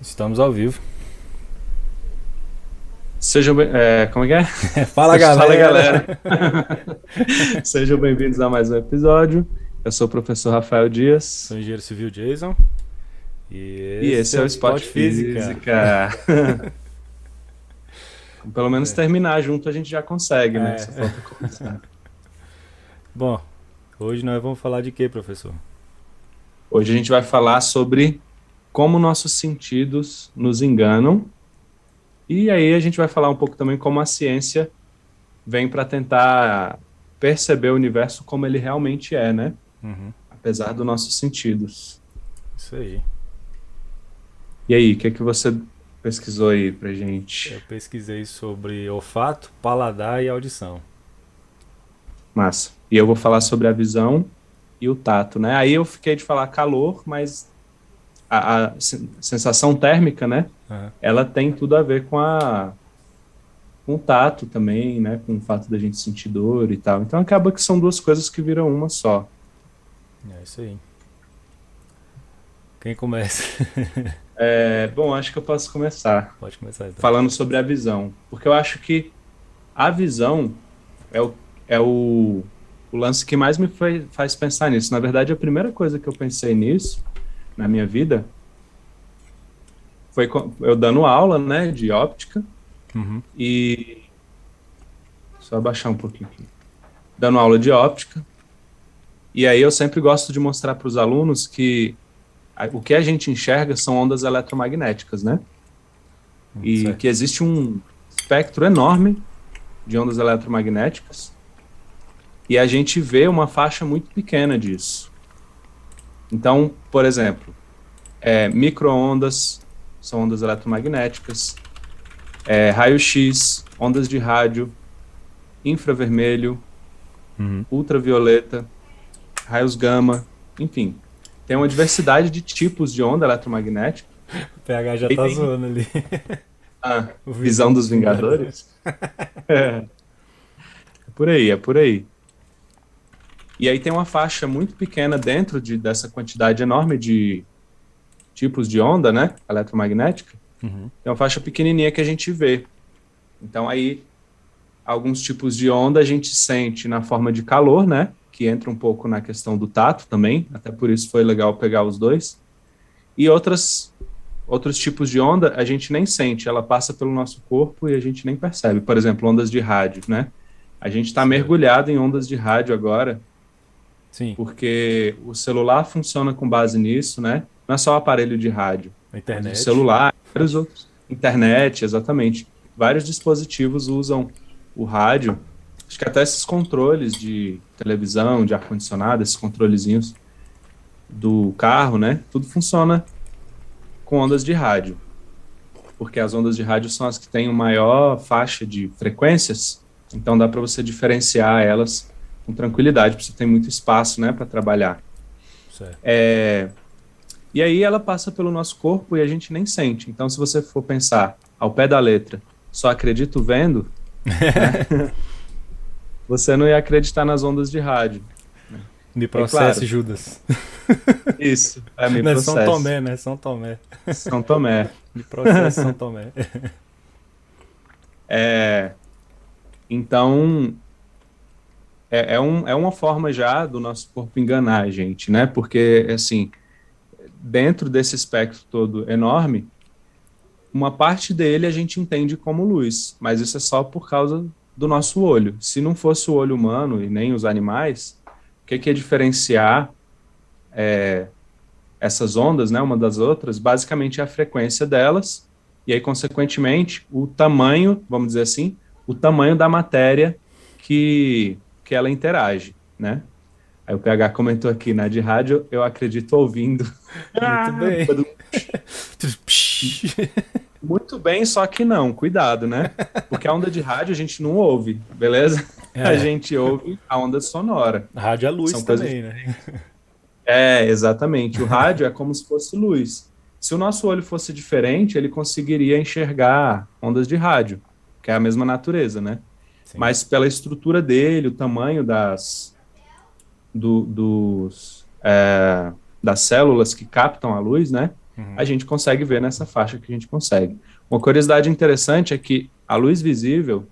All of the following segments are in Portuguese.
Estamos ao vivo. Sejam bem, como é que é? Fala Fala, galera! galera. Sejam bem-vindos a mais um episódio. Eu sou o professor Rafael Sou Dias o engenheiro civil Jason e e esse esse é é o o Spot Spot Física. Física. Pelo menos É, terminar junto a gente já consegue, né? é. Só falta começar. Bom, hoje nós vamos falar de quê, professor? Hoje a gente vai falar sobre como nossos sentidos nos enganam e aí a gente vai falar um pouco também como a ciência vem para tentar perceber o universo como ele realmente é, né? Uhum, Apesar dos nossos sentidos. isso aí. E aí, o que é que você pesquisou aí pra Eu gente? pesquisei sobre olfato, paladar e audição. Massa. E eu vou falar sobre a visão e o tato, né? Aí eu fiquei de falar calor, mas a sensação térmica, né? Uhum. Ela tem tudo a ver com o tato também, né? Com o fato da gente sentir dor e tal. Então acaba que são duas coisas que viram uma só. É isso aí. Quem começa? Bom, acho que eu posso começar Pode começar então. falando sobre a visão, porque eu acho que a visão é o lance que mais me faz pensar nisso. Na verdade, a primeira coisa que eu pensei nisso na minha vida foi eu dando aula, né, de óptica Uhum. e só abaixar um pouquinho aqui. Dando aula de óptica, e aí eu sempre gosto de mostrar para os alunos que o que a gente enxerga são ondas eletromagnéticas, né? E Certo. que existe um espectro enorme de ondas eletromagnéticas e a gente vê uma faixa muito pequena disso. Então, por exemplo, micro-ondas são ondas eletromagnéticas, raio-x, ondas de rádio, infravermelho, Uhum. ultravioleta, raios gama, enfim. Tem uma diversidade de tipos de onda eletromagnética. O PH já E aí tá tem zoando ali. a O Visão visão dos dos Vingadores. Vingadores. É, é por aí, é por aí. E aí tem uma faixa muito pequena dentro dessa quantidade enorme de tipos de onda, né, eletromagnética. Uhum. Tem uma faixa pequenininha que a gente vê. Então aí alguns tipos de onda a gente sente na forma de calor, né, que entra um pouco na questão do tato também, até por isso foi legal pegar os dois. E outros tipos de onda a gente nem sente, ela passa pelo nosso corpo e a gente nem percebe. Por exemplo, ondas de rádio, né? A gente está Certo. mergulhado em ondas de rádio agora, Sim, porque o celular funciona com base nisso, né? Não é só o aparelho de rádio, a mas o internet. celular, vários outros. Internet, exatamente. Vários dispositivos usam o rádio. Acho que até esses controles de televisão, de ar-condicionado, esses controlezinhos do carro, né? Tudo funciona com ondas de rádio, porque as ondas de rádio são as que têm uma maior faixa de frequências, então dá para você diferenciar elas com tranquilidade, porque você tem muito espaço, né, para trabalhar. Certo. E aí ela passa pelo nosso corpo e a gente nem sente. Então, se você for pensar ao pé da letra, só acredito vendo, né, você não ia acreditar nas ondas de rádio, né? Me Aí, processe, claro, Judas. isso, é meu Não é São processo. Tomé, né? São Tomé. São Tomé. Me processe, São Tomé. É, então, é uma forma já do nosso corpo enganar a gente, né? Porque, assim, dentro desse espectro todo enorme, uma parte dele a gente entende como luz, mas isso é só por causa do nosso olho. Se não fosse o olho humano e nem os animais, o que que ia diferenciar essas ondas, né, uma das outras? Basicamente é a frequência delas, e aí, consequentemente, o tamanho, vamos dizer assim, o tamanho da matéria que ela interage, né? Aí o PH comentou aqui, na de rádio, eu acredito ouvindo. Muito bem. Muito bem, só que não, cuidado, né? Porque a onda de rádio a gente não ouve, beleza? A É, gente ouve a onda sonora. rádio é luz São coisas também, né? diferentes. Exatamente. O rádio é como se fosse luz. Se o nosso olho fosse diferente, ele conseguiria enxergar ondas de rádio, que é a mesma natureza, né? Sim. Mas pela estrutura dele, o tamanho das células que captam a luz, né? a gente consegue ver nessa faixa que a gente consegue. Uma curiosidade interessante é que a luz visível,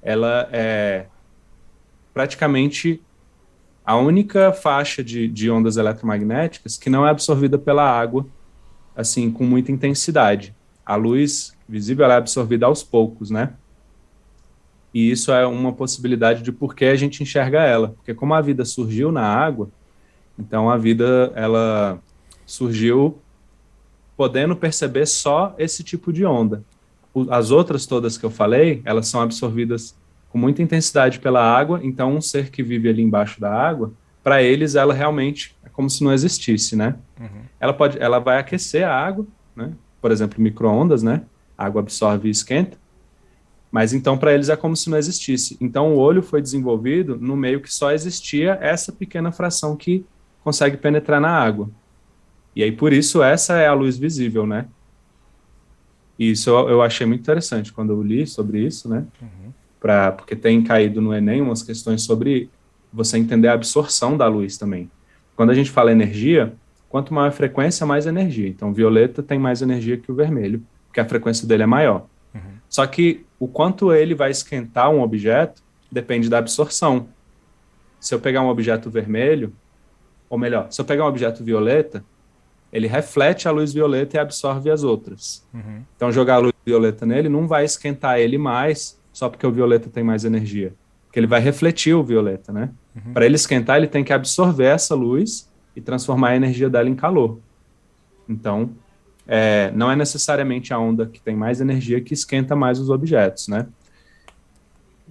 ela é praticamente a única faixa de ondas eletromagnéticas que não é absorvida pela água, assim, com muita intensidade. A luz visível ela é absorvida aos poucos, né? E isso é uma possibilidade de por que a gente enxerga ela. Porque como a vida surgiu na água, então a vida, ela surgiu podendo perceber só esse tipo de onda. As outras todas que eu falei, elas são absorvidas com muita intensidade pela água, então um ser que vive ali embaixo da água, para eles ela realmente é como se não existisse, né? Ela vai aquecer a água, né? Por exemplo, micro-ondas, né? A água absorve e esquenta, mas então para eles é como se não existisse. Então o olho foi desenvolvido no meio que só existia essa pequena fração que consegue penetrar na água. E aí por isso essa é a luz visível, né? E isso eu achei muito interessante quando eu li sobre isso, né? Porque tem caído no Enem umas questões sobre você entender a absorção da luz também. Quando a gente fala energia, quanto maior a frequência, mais energia. Então, o violeta tem mais energia que o vermelho, porque a frequência dele é maior. Só que o quanto ele vai esquentar um objeto depende da absorção. Se eu pegar um objeto vermelho, ou melhor, se eu pegar um objeto violeta, ele reflete a luz violeta e absorve as outras. Então, jogar a luz violeta nele não vai esquentar ele mais só porque o violeta tem mais energia. Porque ele vai refletir o violeta, né? Para ele esquentar, ele tem que absorver essa luz e transformar a energia dela em calor. Então, não é necessariamente a onda que tem mais energia que esquenta mais os objetos, né?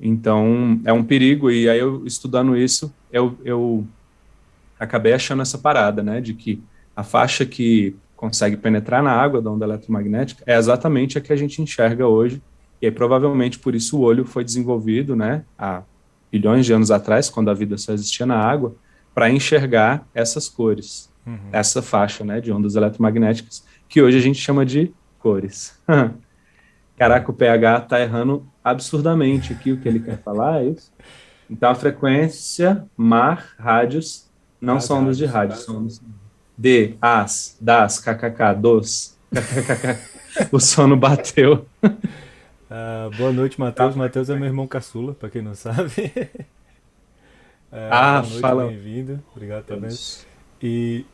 Então, é um perigo. E aí, eu estudando isso, eu acabei achando essa parada, né? De que a faixa que consegue penetrar na água da onda eletromagnética é exatamente a que a gente enxerga hoje. E aí, provavelmente, por isso o olho foi desenvolvido, né, há bilhões de anos atrás, quando a vida só existia na água, para enxergar essas cores, essa faixa, né, de ondas eletromagnéticas, que hoje a gente chama de cores. Caraca, o PH tá errando absurdamente aqui o que ele quer falar, é isso? Então, a frequência, mar, rádios, não Das são ondas de rádios. rádio, são ondas de, as, das, kkk, dos, kkkk. O sono bateu. Boa noite, Matheus. Matheus é meu irmão caçula, pra quem não sabe. Ah, Boa noite, fala. bem-vindo. Obrigado também. Deus. E.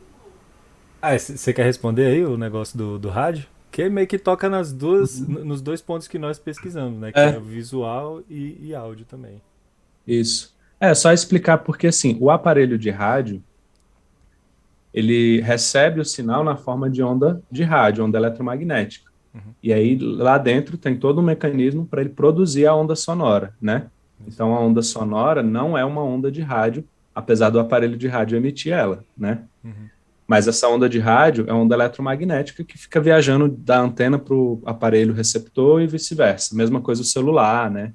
Você quer responder aí o negócio do rádio? Que meio que toca nos dois pontos que nós pesquisamos, né? Que é É, o visual e áudio também. isso. É só explicar porque assim, o aparelho de rádio, ele recebe o sinal na forma de onda de rádio, onda eletromagnética. E aí lá dentro tem todo um mecanismo para ele produzir a onda sonora, né? Isso. Então a onda sonora não é uma onda de rádio, apesar do aparelho de rádio emitir ela, né? Mas essa onda de rádio é uma onda eletromagnética que fica viajando da antena para o aparelho receptor e vice-versa. Mesma coisa o celular, né?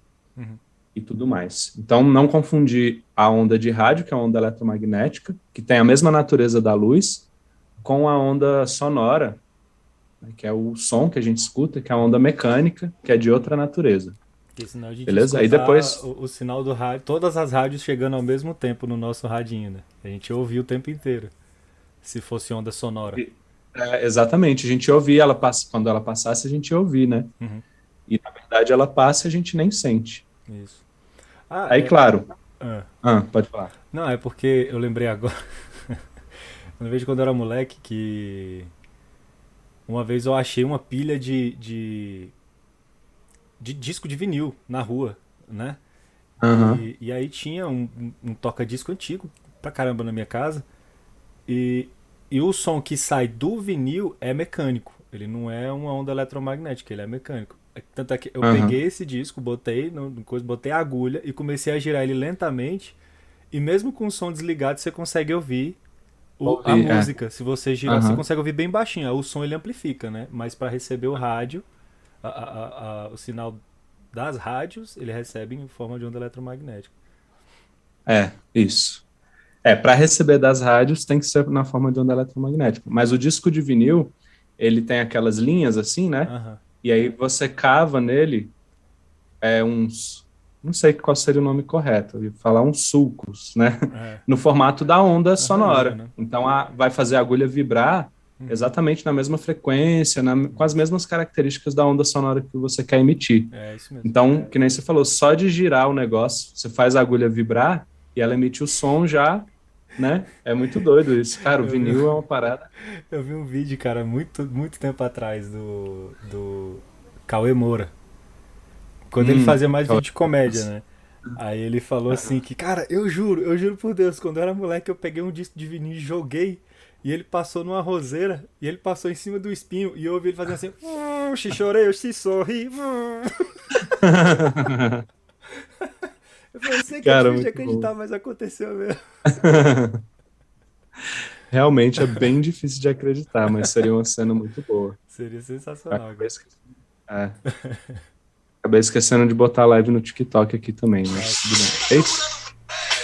E tudo mais. Então, não confundir a onda de rádio, que é a onda eletromagnética, que tem a mesma natureza da luz, com a onda sonora, né, que é o som que a gente escuta, que é a onda mecânica, que é de outra natureza. Porque senão a gente Beleza? Aí escutar depois. o sinal do rádio, todas as rádios chegando ao mesmo tempo no nosso radinho, né? A gente ouvia o tempo inteiro, se fosse onda sonora. Exatamente, a gente ouvia ela quando ela passasse, a gente ia ouvir, né? E na verdade ela passa e a gente nem sente. Isso. Ah, Aí, claro. ah. Pode falar. Não, é porque eu lembrei agora. Eu vejo quando eu era moleque que uma vez eu achei uma pilha de disco de vinil na rua, né? Aham. E aí tinha um toca-disco antigo pra caramba na minha casa. E, e o som que sai do vinil é mecânico. Ele não é uma onda eletromagnética, ele é mecânico. Tanto é que eu Aham. peguei esse disco, botei no coisa, botei a agulha e comecei a girar ele lentamente. E mesmo com o som desligado, você consegue ouvir a Ouvi, música. Se você girar, você Aham. consegue ouvir bem baixinho. Aí o som ele amplifica, né? Mas para receber o rádio, o sinal das rádios, ele recebe em forma de onda eletromagnética. Isso. Para receber das rádios tem que ser na forma de onda eletromagnética. Mas o disco de vinil, ele tem aquelas linhas assim, né? Aham. E aí você cava nele uns, não sei qual seria o nome correto, eu ia falar uns sulcos, né? É. No formato da onda A ranhura, sonora. né? Então vai fazer a agulha vibrar exatamente na mesma frequência, com as mesmas características da onda sonora que você quer emitir. É isso mesmo. Então, que nem você falou, só de girar o negócio, você faz a agulha vibrar e ela emite o som já, né? É muito doido isso. Cara, o Eu vi, vinil é uma parada. eu vi um vídeo, cara, muito tempo atrás do Cauê Moura. Quando ele fazia mais vídeo de comédia, né? Aí ele falou assim que, cara, eu juro por Deus, quando eu era moleque eu peguei um disco de vinil e joguei e ele passou numa roseira e ele passou em cima do espinho e eu ouvi ele fazendo assim, se chorei, eu se sorri. Eu falei, eu sei que é Cara, difícil de muito bom. acreditar, mas aconteceu mesmo. Realmente é bem difícil de acreditar, mas seria uma cena muito boa. Seria sensacional, Acabei cara. esquecendo, é, acabei esquecendo de botar a live no TikTok aqui também, mas tudo bem. Eita,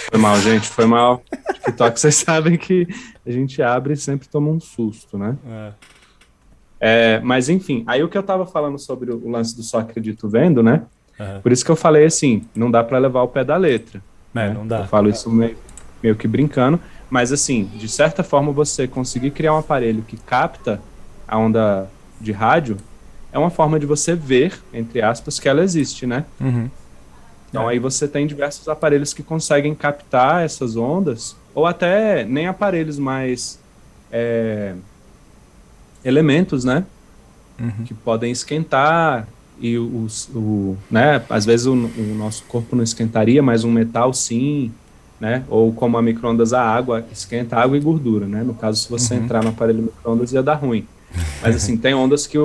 foi mal, gente, foi mal. TikTok, vocês sabem que a gente abre e sempre toma um susto, né? É. Mas enfim, aí o que eu tava falando sobre o lance do só acredito vendo, né? Aham. Por isso que eu falei assim, não dá para levar o pé da letra, É, né? não Eu dá. falo isso meio que brincando, mas assim, de certa forma você conseguir criar um aparelho que capta a onda de rádio é uma forma de você ver, entre aspas, que ela existe, né? Uhum. Então É. aí você tem diversos aparelhos que conseguem captar essas ondas, ou até nem aparelhos, mas elementos, né? Uhum. Que podem esquentar e né, às vezes o nosso corpo não esquentaria, mas um metal sim, né? Ou como a micro-ondas a água, esquenta água e gordura, né? No caso, se você Uhum. entrar no aparelho micro-ondas ia dar ruim. Mas assim, tem ondas que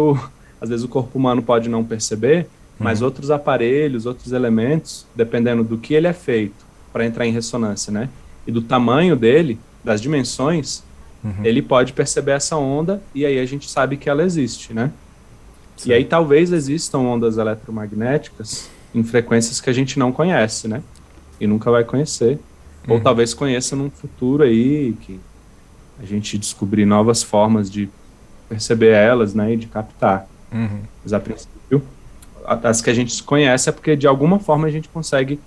às vezes o corpo humano pode não perceber, mas Uhum. outros aparelhos, outros elementos, dependendo do que ele é feito para entrar em ressonância, né? E do tamanho dele, das dimensões, Uhum. ele pode perceber essa onda e aí a gente sabe que ela existe, né? E aí Certo. talvez existam ondas eletromagnéticas em frequências que a gente não conhece, né? E nunca vai conhecer. Ou Uhum. talvez conheça num futuro aí, que a gente descobrir novas formas de perceber elas, né? E de captar. Uhum. Mas a princípio, as que a gente conhece é porque de alguma forma a gente consegue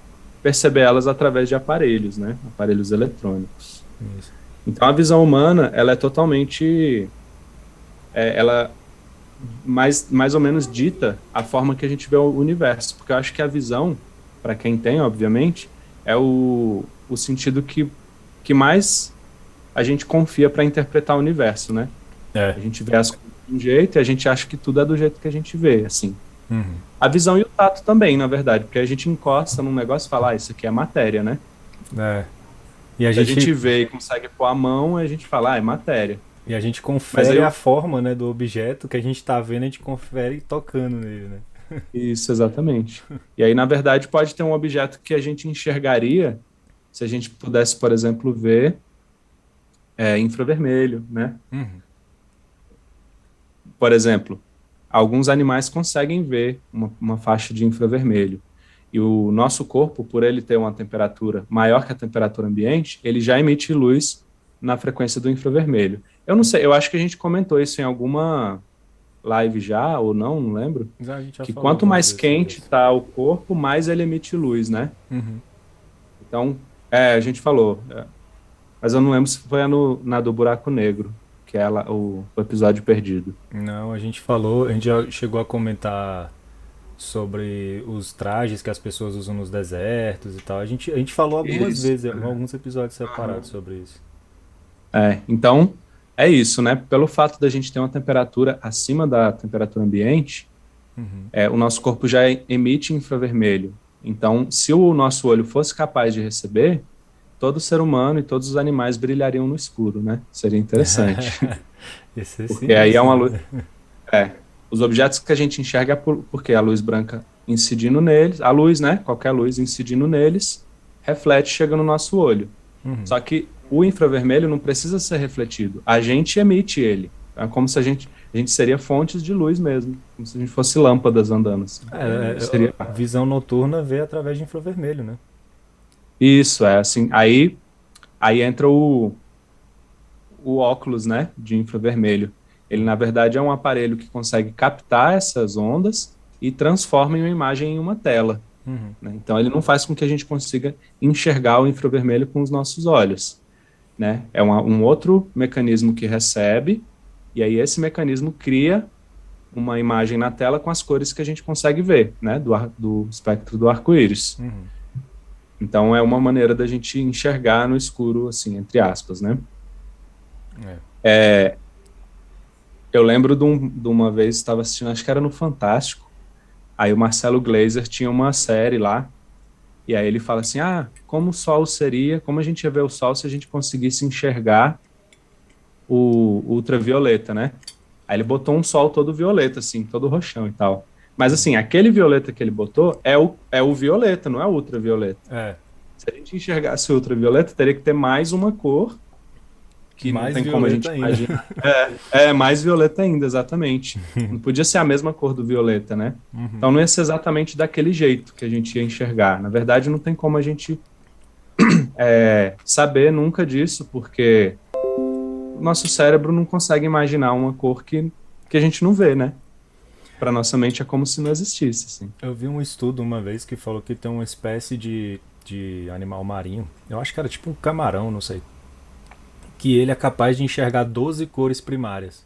perceber elas através de aparelhos, né? Aparelhos eletrônicos. Isso. Então a visão humana, ela é totalmente... ela mais ou menos dita a forma que a gente vê o universo. Porque eu acho que a visão, para quem tem, obviamente, é o sentido que mais a gente confia para interpretar o universo, né? É. A gente vê as coisas de um jeito e a gente acha que tudo é do jeito que a gente vê, assim. Uhum. A visão e o tato também, na verdade, porque a gente encosta num negócio e fala, isso aqui é matéria, né? É. E a Se a gente gente, vê e consegue pôr a mão, a gente fala, é matéria. e a gente Mas aí confere a forma, né, do objeto que a gente tá vendo, a gente confere tocando nele, né? isso, exatamente. E aí, na verdade, pode ter um objeto que a gente enxergaria se a gente pudesse, por exemplo, ver infravermelho, né? Uhum. Por exemplo, alguns animais conseguem ver uma faixa de infravermelho. E o nosso corpo, por ele ter uma temperatura maior que a temperatura ambiente, ele já emite luz na frequência do infravermelho. Eu não sei, eu acho que a gente comentou isso em alguma live já, ou não, não lembro. Já a gente já Que falou quanto algumas mais vezes sobre quente isso. está o corpo, mais ele emite luz, né? Uhum. Então, a gente falou, mas eu não lembro se foi na do Buraco Negro, que é o episódio perdido. Não, a gente falou, a gente já chegou a comentar sobre os trajes que as pessoas usam nos desertos e tal. A gente falou algumas Isso. vezes, em alguns episódios separados Aham. sobre isso. Então, é isso, né? Pelo fato da gente ter uma temperatura acima da temperatura ambiente, Uhum. o nosso corpo já emite infravermelho. Então, se o nosso olho fosse capaz de receber, todo ser humano e todos os animais brilhariam no escuro, né? Seria interessante. Esse é Porque aí é sinistro, uma né? luz. É, os objetos que a gente enxerga é porque a luz branca incidindo neles, a luz, né? Qualquer luz incidindo neles, reflete, e chega no nosso olho. Uhum. Só que o infravermelho não precisa ser refletido, a gente emite ele. É como se a gente seria fontes de luz mesmo, como se a gente fosse lâmpadas andando assim. Seria Visão noturna vê através de infravermelho, né? isso, é assim. Aí entra o óculos, né, de infravermelho. Ele, na verdade, é um aparelho que consegue captar essas ondas e transforma em uma imagem em uma tela, Uhum. né? Então, ele não faz com que a gente consiga enxergar o infravermelho com os nossos olhos, né? É um outro mecanismo que recebe E aí esse mecanismo cria uma imagem na tela com as cores que a gente consegue ver, né, do espectro do arco-íris. Uhum. Então é uma maneira da gente enxergar no escuro, assim, entre aspas, né? Eu lembro de uma vez, estava assistindo, acho que era no Fantástico, aí o Marcelo Gleiser tinha uma série lá, e aí ele fala assim, como o Sol seria, como a gente ia ver o Sol se a gente conseguisse enxergar o ultravioleta, né? Aí ele botou um Sol todo violeta, assim, todo roxão e tal. Mas assim, aquele violeta que ele botou é o violeta, não é o ultravioleta. É. Se a gente enxergasse o ultravioleta, teria que ter mais uma cor, que não Mais tem como a violeta gente ainda. imaginar. É mais violeta ainda, exatamente. Não podia ser a mesma cor do violeta, né? Então não ia ser exatamente daquele jeito que a gente ia enxergar. Na verdade, não tem como a gente saber nunca disso, porque o nosso cérebro não consegue imaginar uma cor que a gente não vê, né? Para nossa mente é como se não existisse, assim. Eu vi um estudo uma vez que falou que tem uma espécie de animal marinho. Eu acho que era tipo um camarão, não sei. Que ele é capaz de enxergar 12 cores primárias.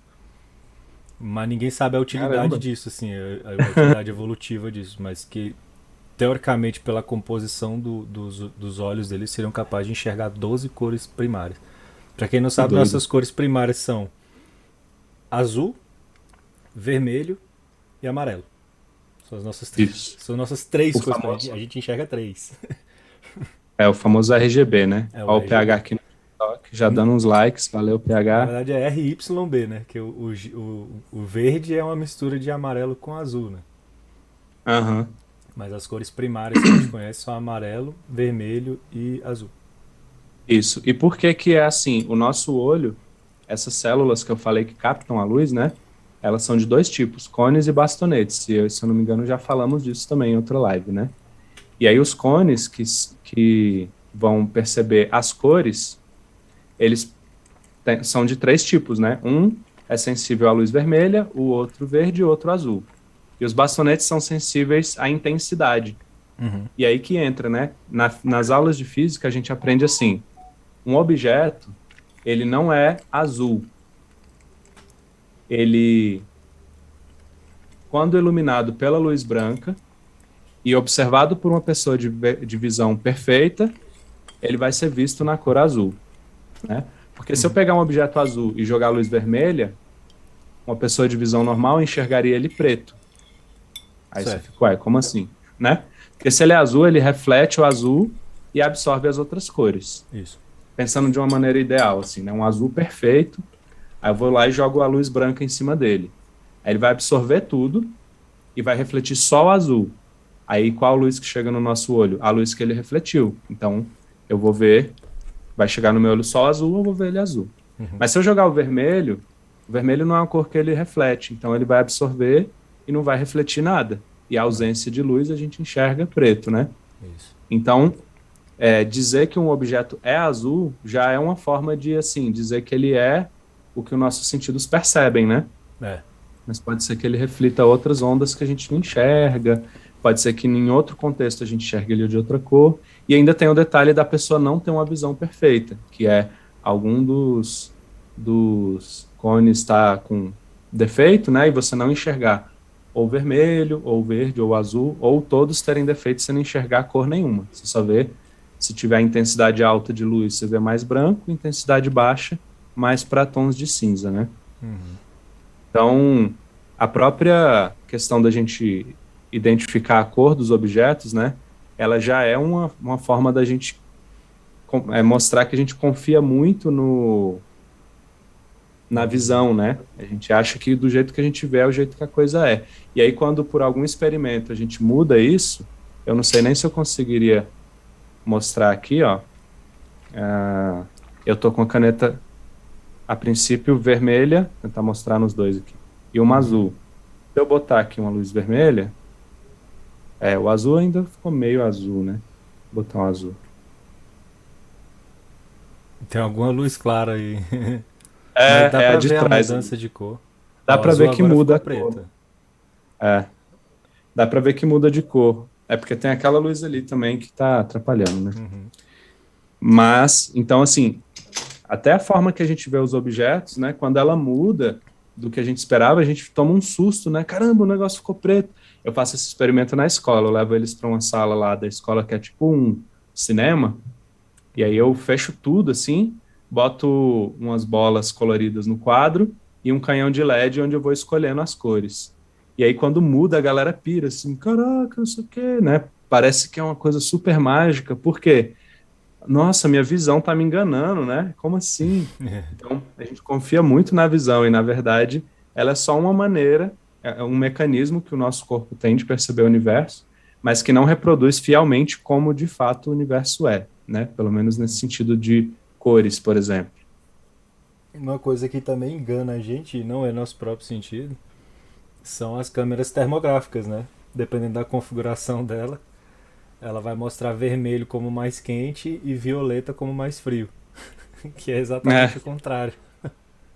Mas ninguém sabe a utilidade Caramba. disso, assim, a utilidade evolutiva disso. Mas que, teoricamente, pela composição dos olhos dele, seriam capazes de enxergar 12 cores primárias. Pra quem não Que sabe, doido. nossas cores primárias são azul, vermelho e amarelo. Isso. São nossas três O cores. A famoso, gente enxerga três. o famoso RGB, né? É o Ó, o PH RGB. aqui no TikTok, já dando uns likes, valeu, Na PH. verdade é RYB, né? Que o verde é uma mistura de amarelo com azul, né? Aham. Mas as cores primárias que a gente conhece são amarelo, vermelho e azul. Isso. E por que que é assim? O nosso olho, essas células que eu falei que captam a luz, né? Elas são de dois tipos, cones e bastonetes. Se eu não me engano, já falamos disso também em outra live, né? E aí os cones que vão perceber as cores, eles são de três tipos, né? Um é sensível à luz vermelha, o outro verde e o outro azul. E os bastonetes são sensíveis à intensidade. E aí que entra, né? Nas aulas de física a gente aprende assim, um objeto, ele não é azul. Ele, quando iluminado pela luz branca e observado por uma pessoa de visão perfeita, ele vai ser visto na cor azul, né? Porque se eu pegar um objeto azul e jogar luz vermelha, uma pessoa de visão normal enxergaria ele preto. Aí você Certo. fica, ué, como assim? Né? Porque se ele é azul, ele reflete o azul e absorve as outras cores. Isso. Pensando de uma maneira ideal, assim, né? Um azul perfeito, aí eu vou lá e jogo a luz branca em cima dele. Aí ele vai absorver tudo e vai refletir só o azul. Aí qual luz que chega no nosso olho? A luz que ele refletiu. Então eu vou ver, vai chegar no meu olho só o azul, eu vou ver ele azul. Mas se eu jogar o vermelho não é uma cor que ele reflete, então ele vai absorver e não vai refletir nada. E a ausência de luz a gente enxerga preto, né? Isso. Então, dizer que um objeto é azul já é uma forma de, assim, dizer que ele é o que os nossos sentidos percebem, né? É. Mas pode ser que ele reflita outras ondas que a gente não enxerga, pode ser que em outro contexto a gente enxergue ele de outra cor, e ainda tem o detalhe da pessoa não ter uma visão perfeita, que é algum dos cones está com defeito, né, e você não enxergar ou vermelho, ou verde, ou azul, ou todos terem defeito e você não enxergar cor nenhuma. Você só vê, se tiver intensidade alta de luz, você vê mais branco, intensidade baixa, mais para tons de cinza, né? Então, a própria questão da gente identificar a cor dos objetos, né, ela já é uma forma da gente mostrar que a gente confia muito na visão, né? A gente acha que do jeito que a gente vê é o jeito que a coisa é. E aí, quando por algum experimento a gente muda isso, eu não sei nem se eu conseguiria mostrar aqui, ó. Eu tô com a caneta, a princípio, vermelha, tentar mostrar nos dois aqui, e uma azul. Se eu botar aqui uma luz vermelha, o azul ainda ficou meio azul, né? Vou botar um azul. Tem alguma luz clara aí. Mas dá É a pra de ver a trás mudança ali. de cor. Dá Ó, o para azul ver que agora muda ficou a cor. preta. É, dá para ver que muda de cor. É porque tem aquela luz ali também que tá atrapalhando, né? Mas, então, assim, até a forma que a gente vê os objetos, né? Quando ela muda, do que a gente esperava, a gente toma um susto, né? Caramba, o negócio ficou preto. Eu faço esse experimento na escola, eu levo eles para uma sala lá da escola que é tipo um cinema, e aí eu fecho tudo assim, boto umas bolas coloridas no quadro e um canhão de LED onde eu vou escolhendo as cores. E aí quando muda, a galera pira assim, caraca, não sei o quê, né? Parece que é uma coisa super mágica, por quê? Nossa, minha visão tá me enganando, né? Como assim? Então, a gente confia muito na visão e, na verdade, ela é só uma maneira, é um mecanismo que o nosso corpo tem de perceber o universo, mas que não reproduz fielmente como de fato o universo é, né? Pelo menos nesse sentido de cores, por exemplo. Uma coisa que também engana a gente, e não é nosso próprio sentido, são as câmeras termográficas, né? Dependendo da configuração dela, ela vai mostrar vermelho como mais quente e violeta como mais frio, que é exatamente É, o contrário.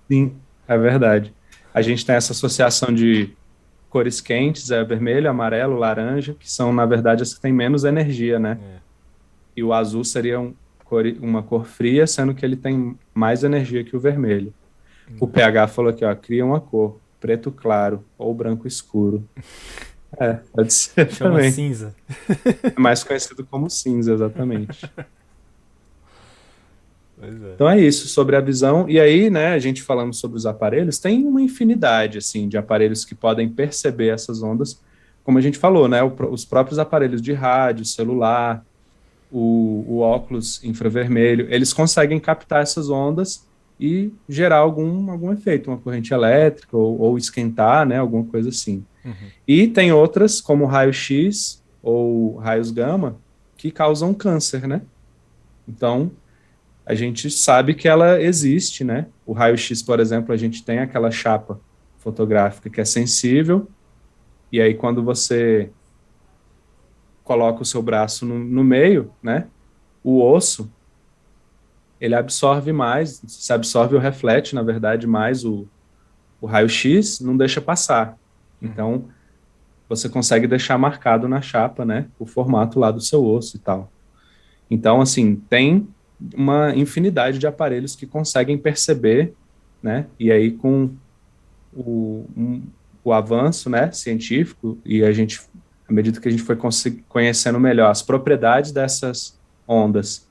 sim, é verdade. A gente tem essa associação de cores quentes, é vermelho, amarelo, laranja, que são, na verdade, as que têm menos energia, né? É. E o azul seria uma cor fria, sendo que ele tem mais energia que o vermelho. O pH falou aqui, ó, cria uma cor, preto claro ou branco escuro. É, pode ser Chama também. cinza. É mais conhecido como cinza, exatamente. Pois é. Então é isso sobre a visão. E aí, né, a gente falando sobre os aparelhos, tem uma infinidade, assim, de aparelhos que podem perceber essas ondas, como a gente falou, né, os próprios aparelhos de rádio, celular, o óculos infravermelho, eles conseguem captar essas ondas e gerar algum efeito, uma corrente elétrica ou esquentar, né, alguma coisa assim. Uhum. E tem outras, como raio-x ou raios gama, que causam câncer, né? Então, a gente sabe que ela existe, né? O raio-x, por exemplo, a gente tem aquela chapa fotográfica que é sensível, e aí quando você coloca o seu braço no meio, né? O osso ele absorve mais, se absorve ou reflete, na verdade, mais o raio-x, não deixa passar. Uhum. Então, você consegue deixar marcado na chapa, né, o formato lá do seu osso e tal. Então, assim, tem uma infinidade de aparelhos que conseguem perceber, né, e aí com o avanço, né, científico, e a gente, à medida que a gente foi conhecendo melhor as propriedades dessas ondas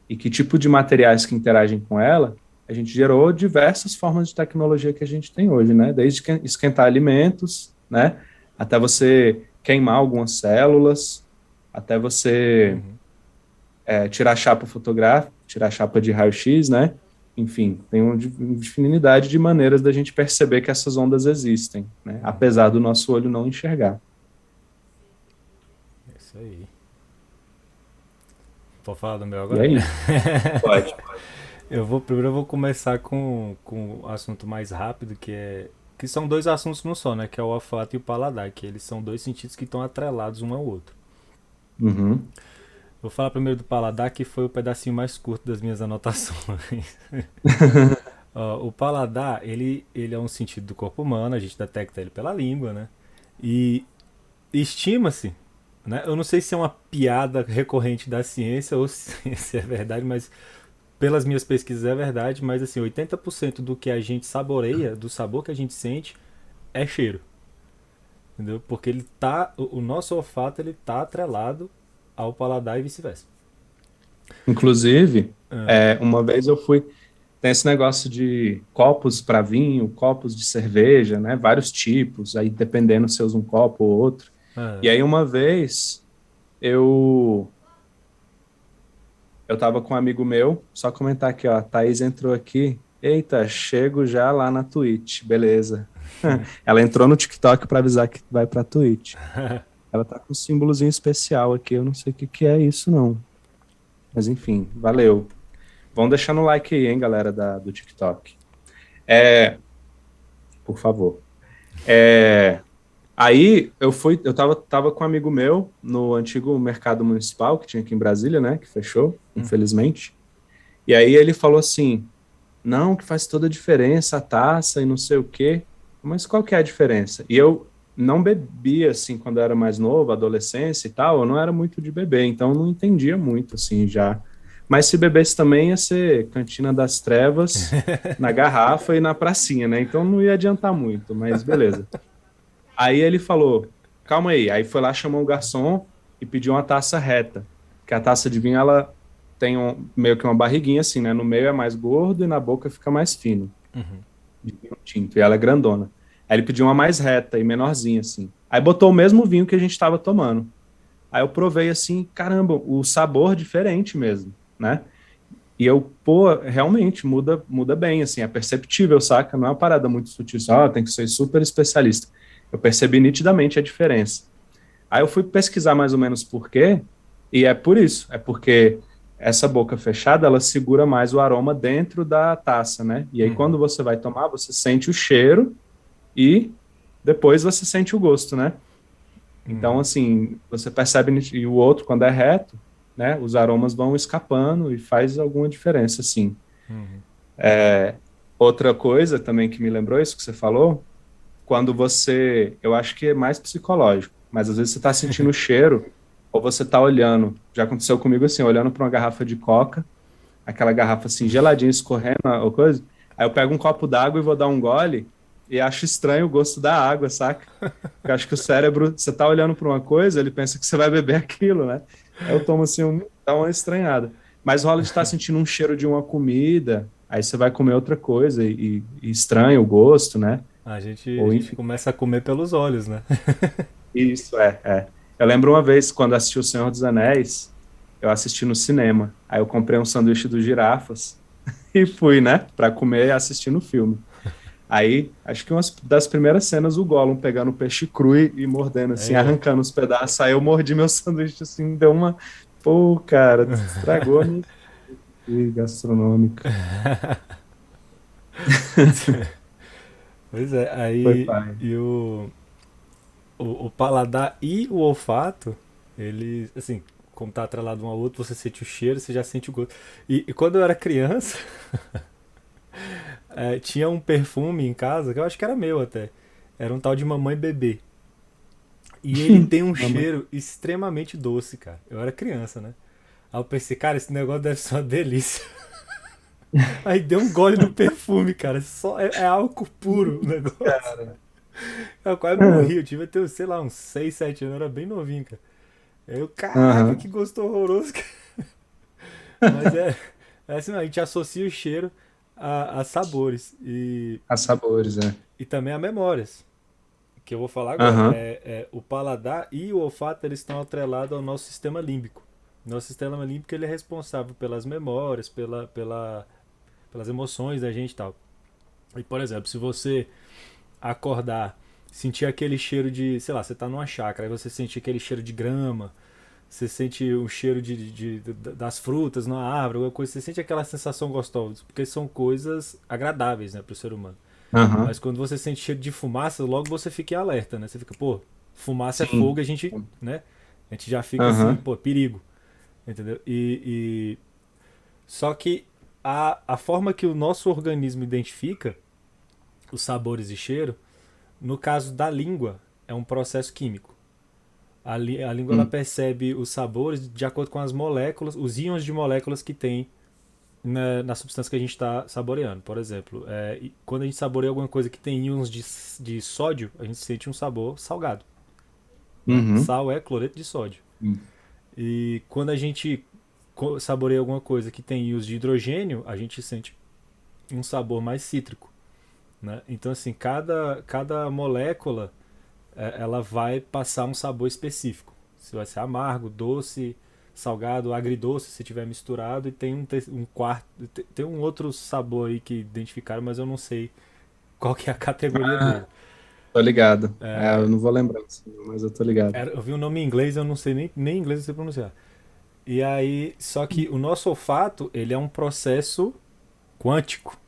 e que tipo de materiais que interagem com ela, a gente gerou diversas formas de tecnologia que a gente tem hoje, né, desde esquentar alimentos, né, até você queimar algumas células, até você Uhum. tirar chapa fotográfica, tirar chapa de raio-x, né? Enfim, tem uma infinidade de maneiras da gente perceber que essas ondas existem, né? Uhum. Apesar do nosso olho não enxergar. É isso aí. Pode falar do meu E agora? é isso. Pode. Primeiro eu vou começar com o assunto mais rápido, que são dois assuntos não só, né? Que é o olfato e o paladar, que eles são dois sentidos que estão atrelados um ao outro. Uhum. Vou falar primeiro do paladar, que foi o pedacinho mais curto das minhas anotações. Ó, o paladar, ele é um sentido do corpo humano, a gente detecta ele pela língua, né? E estima-se, né? Eu não sei se é uma piada recorrente da ciência ou se é verdade, mas pelas minhas pesquisas é verdade, mas assim, 80% do que a gente saboreia, do sabor que a gente sente, é cheiro. Entendeu? Porque o nosso olfato ele tá atrelado ao paladar e vice-versa. Inclusive, Ah, uma vez eu fui. Tem esse negócio de copos para vinho, copos de cerveja, né? Vários tipos, aí dependendo se usa um copo ou outro. E ah, aí uma vez eu eu tava com um amigo meu, só comentar aqui, ó, a Thaís entrou aqui. Eita, chego já lá na Twitch, beleza. Ela entrou no TikTok para avisar que vai pra Twitch. Ela tá com um símbolozinho especial aqui, eu não sei o que que é isso não. Mas enfim, valeu. Vão deixando o like aí, hein, galera do TikTok. É, por favor. É, aí eu tava com um amigo meu no antigo mercado municipal que tinha aqui em Brasília, né, que fechou, infelizmente. E aí ele falou assim: não, que faz toda a diferença a taça e não sei o quê. Mas qual que é a diferença? E eu não bebia, assim, quando eu era mais novo, adolescência e tal, eu não era muito de beber, então eu não entendia muito, assim, já. Mas se bebesse também ia ser Cantina das Trevas, na garrafa e na pracinha, né? Então não ia adiantar muito, mas beleza. Aí ele falou, calma aí. Aí foi lá, chamou o garçom e pediu uma taça reta. Que a taça de vinho, ela tem meio que uma barriguinha assim, né? No meio é mais gordo e na boca fica mais fino, de vinho tinto. E ela é grandona. Aí ele pediu uma mais reta e menorzinha, assim. Aí botou o mesmo vinho que a gente estava tomando. Aí eu provei assim, caramba, o sabor diferente mesmo, né? E eu, pô, realmente muda bem, assim, é perceptível, saca? Não é uma parada muito sutil, assim, tem que ser super especialista. Eu percebi nitidamente a diferença. Aí eu fui pesquisar mais ou menos por quê, e é por isso, é porque essa boca fechada, ela segura mais o aroma dentro da taça, né? E aí Uhum. quando você vai tomar, você sente o cheiro e depois você sente o gosto, né? Então, Uhum. assim, você percebe, e o outro, quando é reto, né, os aromas vão escapando e faz alguma diferença, assim. Uhum. Outra coisa também que me lembrou isso que você falou, quando você, eu acho que é mais psicológico, mas às vezes você está sentindo o cheiro, ou você está olhando, já aconteceu comigo assim, olhando para uma garrafa de coca, aquela garrafa assim, geladinha, escorrendo, ou coisa, aí eu pego um copo d'água e vou dar um gole, e acho estranho o gosto da água, saca? Porque eu acho que o cérebro, você tá olhando para uma coisa, ele pensa que você vai beber aquilo, né? Aí eu tomo assim, dá uma estranhada. Mas rola de estar sentindo um cheiro de uma comida, aí você vai comer outra coisa e estranha o gosto, né? A Ou gente enfim. começa a comer pelos olhos, né? Isso, é. Eu lembro uma vez, quando assisti O Senhor dos Anéis, eu assisti no cinema. Aí eu comprei um sanduíche dos girafas e fui, né, para comer e assistir no filme. Aí, acho que uma das primeiras cenas, o Gollum pegando o peixe cru e mordendo, assim, É. arrancando os pedaços. Aí eu mordi meu sanduíche, assim, deu uma... Pô, cara, estragou a minha experiência gastronômica. Pois é, Foi aí pai. e o paladar e o olfato, eles, assim, como tá atrelado um ao outro, você sente o cheiro, você já sente o gosto. E quando eu era criança, tinha um perfume em casa, que eu acho que era meu até. Era um tal de Mamãe Bebê. E ele tem um Mamãe. cheiro extremamente doce, cara. Eu era criança, né? Aí eu pensei, cara, esse negócio deve ser uma delícia. Aí deu um gole no perfume, cara. É álcool puro o negócio. Cara. Eu quase morri. Eu tive até, sei lá, uns 6 7 anos. Eu era bem novinho, cara. Aí eu, caraca, Aham. que gosto horroroso. Mas é assim, a gente associa o cheiro a sabores A sabores, é. e também a memórias. Que eu vou falar agora. Aham. O paladar e o olfato eles estão atrelados ao nosso sistema límbico. Nosso sistema límbico ele é responsável pelas memórias, pelas emoções da gente e tal. E, por exemplo, se você acordar, sentir aquele cheiro de, sei lá, você tá numa chácara, aí você sente aquele cheiro de grama, você sente o cheiro das frutas na árvore, alguma coisa, você sente aquela sensação gostosa, porque são coisas agradáveis, né, pro ser humano. Aham. Mas quando você sente cheiro de fumaça, logo você fica em alerta, né? Você fica, pô, fumaça é Sim. fogo, a gente, né? A gente já fica assim, Aham. pô, perigo, entendeu? Só que a forma que o nosso organismo identifica os sabores e cheiro, no caso da língua, é um processo químico. A língua ela Hum. percebe os sabores de acordo com as moléculas, os íons de moléculas que tem na substância que a gente está saboreando. Por exemplo, quando a gente saboreia alguma coisa que tem íons de sódio, a gente sente um sabor salgado. Né? Uhum. Sal é cloreto de sódio. Hum. E quando a gente saboreia alguma coisa que tem íons de hidrogênio, a gente sente um sabor mais cítrico. Né? Então, assim, cada molécula ela vai passar um sabor específico. Se vai ser amargo, doce, salgado, agridoce, se tiver misturado, e tem um quarto, tem um outro sabor aí que identificaram, mas eu não sei qual que é a categoria dele. Ah, tô ligado. É, eu não vou lembrar, assim, mas eu tô ligado. Eu vi o nome em inglês, eu não sei nem inglês eu sei pronunciar. E aí, só que o nosso olfato, ele é um processo quântico.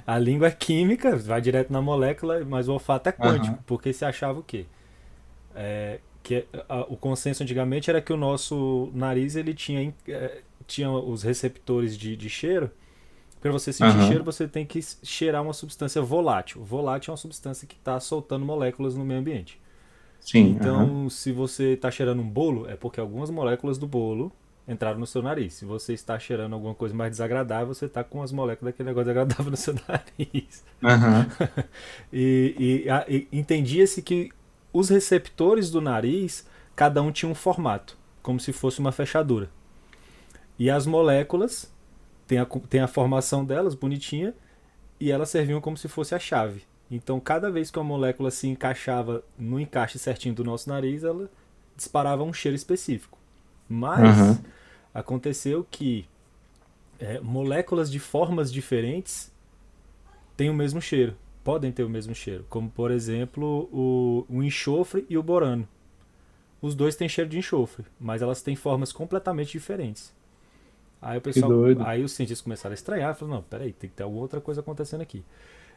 A língua é química, vai direto na molécula, mas o olfato é quântico, Aham. porque se achava o quê? O consenso antigamente era que o nosso nariz ele tinha os receptores de cheiro. Para você sentir cheiro, Aham. você tem que cheirar uma substância volátil. Volátil é uma substância que está soltando moléculas no meio ambiente. Sim, aham. Então, se você está cheirando um bolo, é porque algumas moléculas do bolo entraram no seu nariz. Se você está cheirando alguma coisa mais desagradável, você está com as moléculas daquele negócio desagradável no seu nariz. Aham. E entendia-se que os receptores do nariz, cada um tinha um formato, como se fosse uma fechadura. E as moléculas tem a formação delas, bonitinha, e elas serviam como se fosse a chave. Então, cada vez que uma molécula se encaixava no encaixe certinho do nosso nariz, ela disparava um cheiro específico. Mas Aham. aconteceu que moléculas de formas diferentes têm o mesmo cheiro, podem ter o mesmo cheiro, como por exemplo o enxofre e o borano. Os dois têm cheiro de enxofre, mas elas têm formas completamente diferentes. Aí o Que pessoal, doido. aí os cientistas começaram a estranhar, falaram, não, peraí, tem que ter alguma outra coisa acontecendo aqui.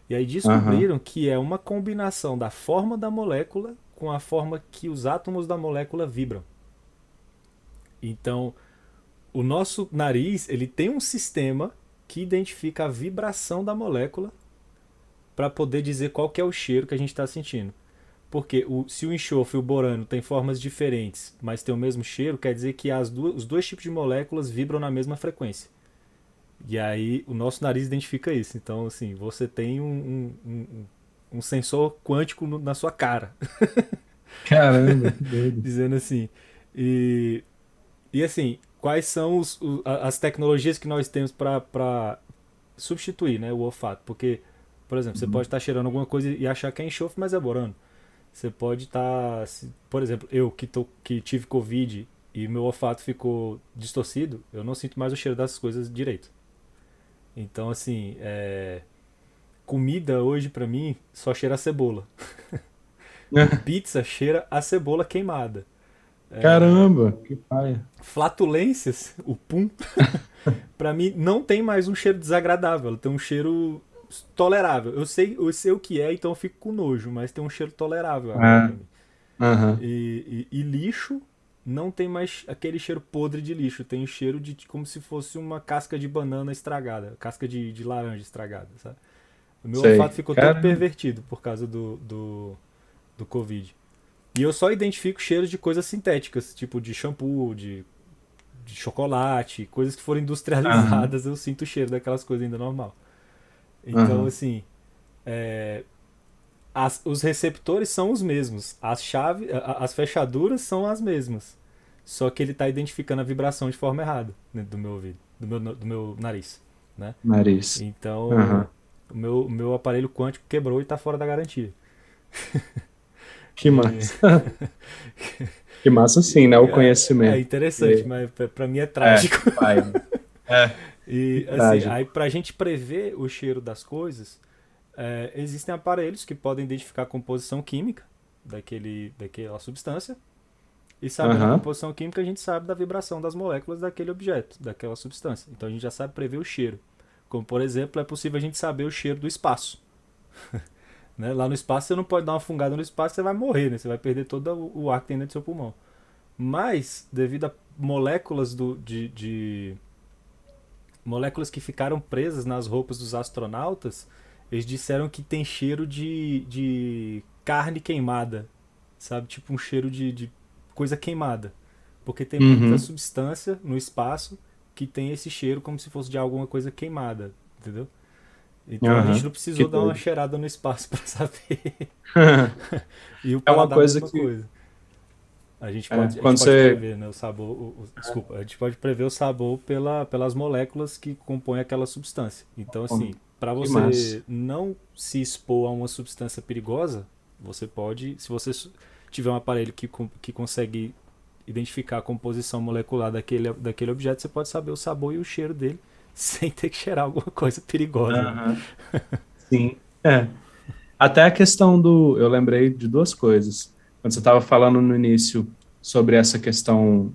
E aí Aham. descobriram que é uma combinação da forma da molécula com a forma que os átomos da molécula vibram. Então, o nosso nariz, ele tem um sistema que identifica a vibração da molécula para poder dizer qual que é o cheiro que a gente está sentindo. Porque se o enxofre e o borano têm formas diferentes, mas têm o mesmo cheiro, quer dizer que os dois tipos de moléculas vibram na mesma frequência. E aí o nosso nariz identifica isso. Então, assim, você tem um sensor quântico na sua cara, Caramba, que doido. dizendo assim. E, e assim, quais são as tecnologias que nós temos para substituir, né, o olfato? Porque, por exemplo, você Uhum. pode estar cheirando alguma coisa e achar que é enxofre, mas é borano. Você pode estar, por exemplo, eu que tive Covid e meu olfato ficou distorcido, eu não sinto mais o cheiro das coisas direito. Então, assim, comida hoje pra mim só cheira a cebola. Pizza cheira a cebola queimada. Caramba, que paia. Flatulências, o pum, pra mim não tem mais um cheiro desagradável, ela tem um cheiro tolerável. Eu sei o que é, então eu fico com nojo, mas tem um cheiro tolerável agora pra Ah, mim. aham. E lixo não tem mais aquele cheiro podre de lixo, tem o cheiro de como se fosse uma casca de banana estragada, casca de laranja estragada, sabe? O meu olfato Sei. ficou todo Caramba. pervertido por causa do Covid. E eu só identifico cheiros de coisas sintéticas, tipo de shampoo, de chocolate, coisas que foram Aham. industrializadas, eu sinto o cheiro daquelas coisas ainda normal. Então, Aham. assim, é, os receptores são os mesmos, as fechaduras são as mesmas. Só que ele está identificando a vibração de forma errada dentro do meu ouvido, do meu nariz, né? Nariz. Então, Aham. o meu aparelho quântico quebrou e está fora da garantia. Que E- massa. Que massa sim, né? O é conhecimento. interessante, Porque, mas para mim é é, trágico. paia. É, que E assim, aí trágico. pra gente prever o cheiro das coisas, existem aparelhos que podem identificar a composição química daquela substância. E sabendo a Aham. composição química, a gente sabe da vibração das moléculas daquele objeto, daquela substância. Então a gente já sabe prever o cheiro. Como, por exemplo, é possível a gente saber o cheiro do espaço. Né? Lá no espaço você não pode dar uma fungada no espaço, você vai morrer, né? Você vai perder todo o ar que tem dentro do seu pulmão. Mas, devido a moléculas moléculas que ficaram presas nas roupas dos astronautas, eles disseram que tem cheiro de carne queimada, sabe? Tipo um cheiro de coisa queimada. Porque tem muita Uhum. substância no espaço que tem esse cheiro como se fosse de alguma coisa queimada, entendeu? Então a gente Aham. não Que precisou dar uma doido. cheirada no espaço para saber. E o É uma paladar a coisa mesma que, coisa. A gente é, pode, a gente quando pode você. prever, né, o sabor. Desculpa, a gente pode prever o sabor pelas moléculas que compõem aquela substância. Então, assim, para Que massa. você não se expor a uma substância perigosa, você pode, se você tiver um aparelho que consegue identificar a composição molecular daquele objeto, você pode saber o sabor e o cheiro dele sem ter que cheirar alguma coisa perigosa, né? Aham. Sim. É. Até a questão do. Eu lembrei de duas coisas. Quando você estava falando no início sobre essa questão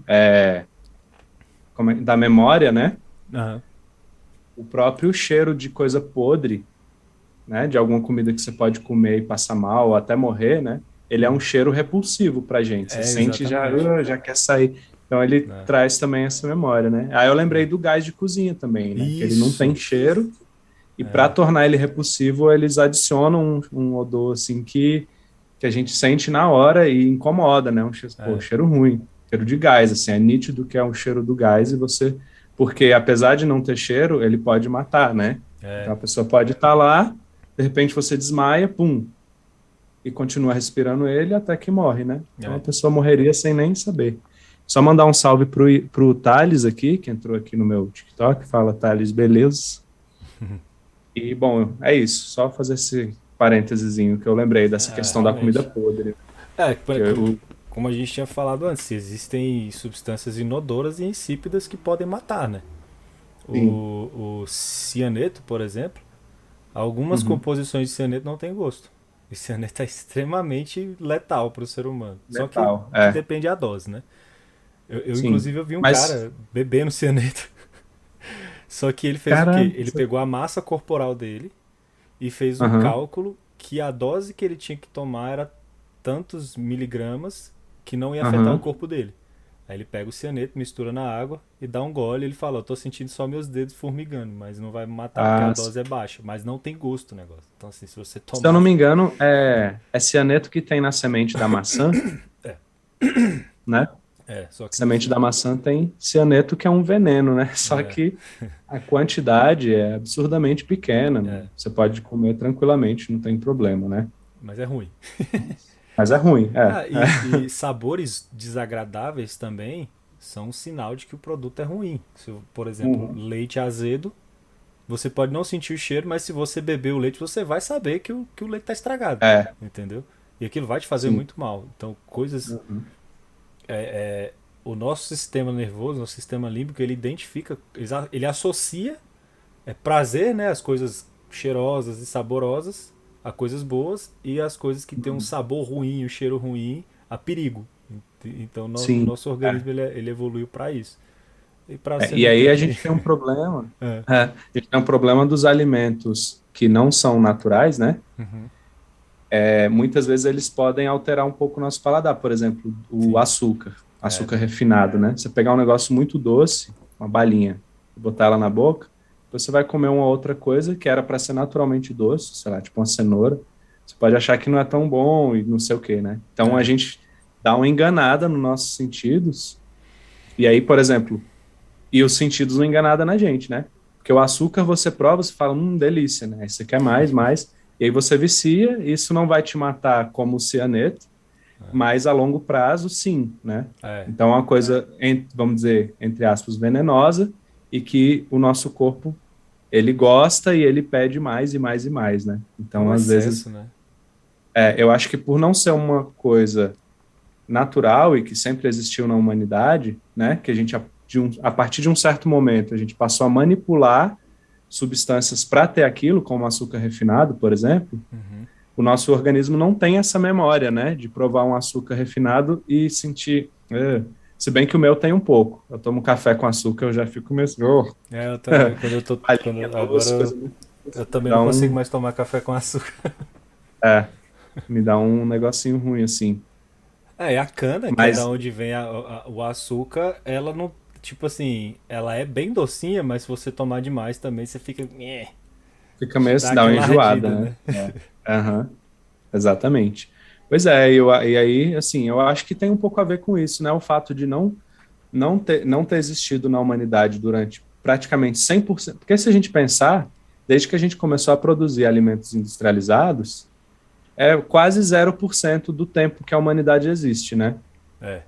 da memória, né? Aham. O próprio cheiro de coisa podre, né? De alguma comida que você pode comer e passar mal ou até morrer, né? Ele é um cheiro repulsivo pra gente. Você É, sente e já, exatamente. já quer sair. Então ele Né? traz também essa memória, né? Aí eu lembrei Né? do gás de cozinha também, né? Que ele não tem Isso. cheiro. E para tornar ele repulsivo, eles adicionam um odor assim que a gente sente na hora e incomoda, né? Um cheiro, pô, cheiro ruim. cheiro de gás, assim, é nítido que é um cheiro do gás e você, porque apesar de não ter cheiro, ele pode matar, né? Então É, a pessoa pode estar lá, de repente você desmaia, pum, e continua respirando ele até que morre, né? Então a é. pessoa morreria sem nem saber. Só mandar um salve pro Thales aqui, que entrou aqui no meu TikTok, fala Thales, beleza? E, bom, é isso, só fazer esse parênteses que eu lembrei dessa É, questão da comida realmente. podre, É, que eu, como a gente tinha falado antes, existem substâncias inodoras e insípidas que podem matar, né? sim, O cianeto, por exemplo, algumas uhum, composições de cianeto não têm gosto. E cianeto é extremamente letal para o ser humano. Só letal, que é, depende da dose, né? sim, Inclusive, eu vi um mas, cara bebendo cianeto. Só que ele fez o quê? caramba, Ele pegou a massa corporal dele e fez um aham, cálculo que a dose que ele tinha que tomar era tantos miligramas que não ia afetar o aham, corpo dele. Aí ele pega o cianeto, mistura na água e dá um gole. Ele fala: eu tô sentindo só meus dedos formigando, mas não vai me matar porque a ah, dose é baixa. Mas não tem gosto o negócio. Então, assim, se você se eu não tomar. me engano, é cianeto que tem na semente da maçã, É, né? só que Semente da maçã tem cianeto, que é um veneno, né? Só É, que a quantidade é absurdamente pequena, né? é, Você pode comer tranquilamente, não tem problema, né? mas é ruim. Mas é ruim, é. Ah, e sabores desagradáveis também são um sinal de que o produto é ruim. Se, por exemplo, Uhum. leite azedo, você pode não sentir o cheiro, mas se você beber o leite, você vai saber que o leite está estragado. É, Entendeu? E aquilo vai te fazer sim. muito mal. Então, coisas. Uhum. O nosso sistema nervoso, nosso sistema límbico, ele identifica, ele associa prazer, né? As coisas cheirosas e saborosas a coisas boas e as coisas que têm um Uhum. sabor ruim, um cheiro ruim, a perigo. Então, o Sim. nosso organismo ele evoluiu para isso. E para você E não aí ter a que. gente tem um problema. É. A gente tem um problema dos alimentos que não são naturais, né? Uhum. Muitas vezes eles podem alterar um pouco o nosso paladar. Por exemplo, o Sim. açúcar, É. açúcar refinado, né? Você pegar um negócio muito doce, uma balinha, e botar ela na boca, você vai comer uma outra coisa que era para ser naturalmente doce, sei lá, tipo uma cenoura. Você pode achar que não é tão bom e não sei o quê, né? Então a É. gente dá uma enganada nos nossos sentidos. E aí, por exemplo, e os sentidos não enganada na gente, né? Porque o açúcar você prova, você fala, delícia, né? Aí você quer mais, mais, e aí você vicia, isso não vai te matar como o cianeto, mas a longo prazo, sim, né? É. Então é uma coisa, vamos dizer, entre aspas, venenosa, e que o nosso corpo, ele gosta e ele pede mais e mais e mais, né? É Então, o às excesso, vezes, né? eu acho que por não ser uma coisa natural e que sempre existiu na humanidade, né? Que a gente, a partir de um certo momento, a gente passou a manipular substâncias para ter aquilo, como açúcar refinado, por exemplo. O nosso organismo não tem essa memória, né? De provar um açúcar refinado e sentir. Se bem que o meu tem um pouco. Eu tomo café com açúcar, eu já fico meio assim, oh, Eu também. Quando eu tô. palhinha Agora doce, coisa muito eu doce, também não consigo mais tomar café com açúcar. é, me dá um negocinho ruim assim. É, e a cana, que é da Mas onde vem o açúcar, ela não. Tipo assim, ela é bem docinha, mas se você tomar demais também, você fica. "Nhé", fica meio dá assim, dá uma aquela enjoada, ardida, né? né? Aham. Exatamente. Pois é, e aí, assim, eu acho que tem um pouco a ver com isso, né? O fato de não ter existido na humanidade durante praticamente 100%. Porque se a gente pensar, desde que a gente começou a produzir alimentos industrializados, é quase 0% do tempo que a humanidade existe, né? É.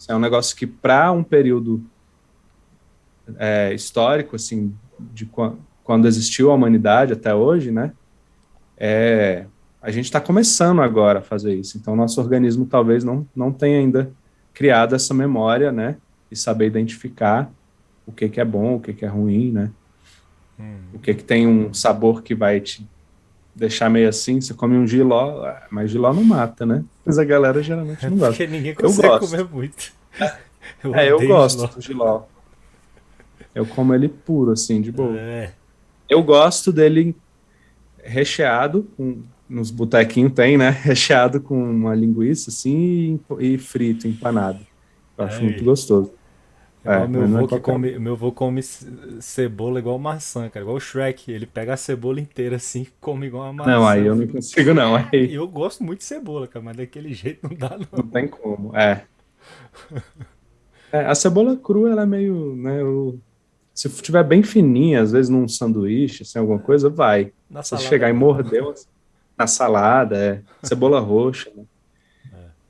É um negócio que, para um período histórico, assim, de quando existiu a humanidade até hoje, né? A gente está começando agora a fazer isso. Então, nosso organismo talvez não tenha ainda criado essa memória, né? E saber identificar o que que é bom, o que que é ruim, né? O que que tem um sabor que vai te deixar meio assim. Você come um jiló, mas jiló não mata, né? Mas a galera geralmente É não gosta. porque ninguém Eu consegue comer gosto. muito. Eu Eu odeio gosto giló. do jiló. Eu como ele puro, assim, de boa. É. Eu gosto dele recheado, nos botequinhos tem, né? Recheado com uma linguiça, assim, e frito, empanado. Eu acho muito Aí. gostoso. Igual meu Mas não é avô que qualquer come. um. Meu avô come cebola igual maçã, cara. Igual o Shrek. Ele pega a cebola inteira assim e come igual uma Não, maçã. aí Eu eu não fico. consigo, não. E Aí eu gosto muito de cebola, cara, mas daquele jeito não dá, não não. tem como. A cebola crua, ela é meio, né, se tiver bem fininha, às vezes num sanduíche, assim, alguma coisa, vai. Na Se você salada é chegar e bom. morder na salada, cebola roxa, né?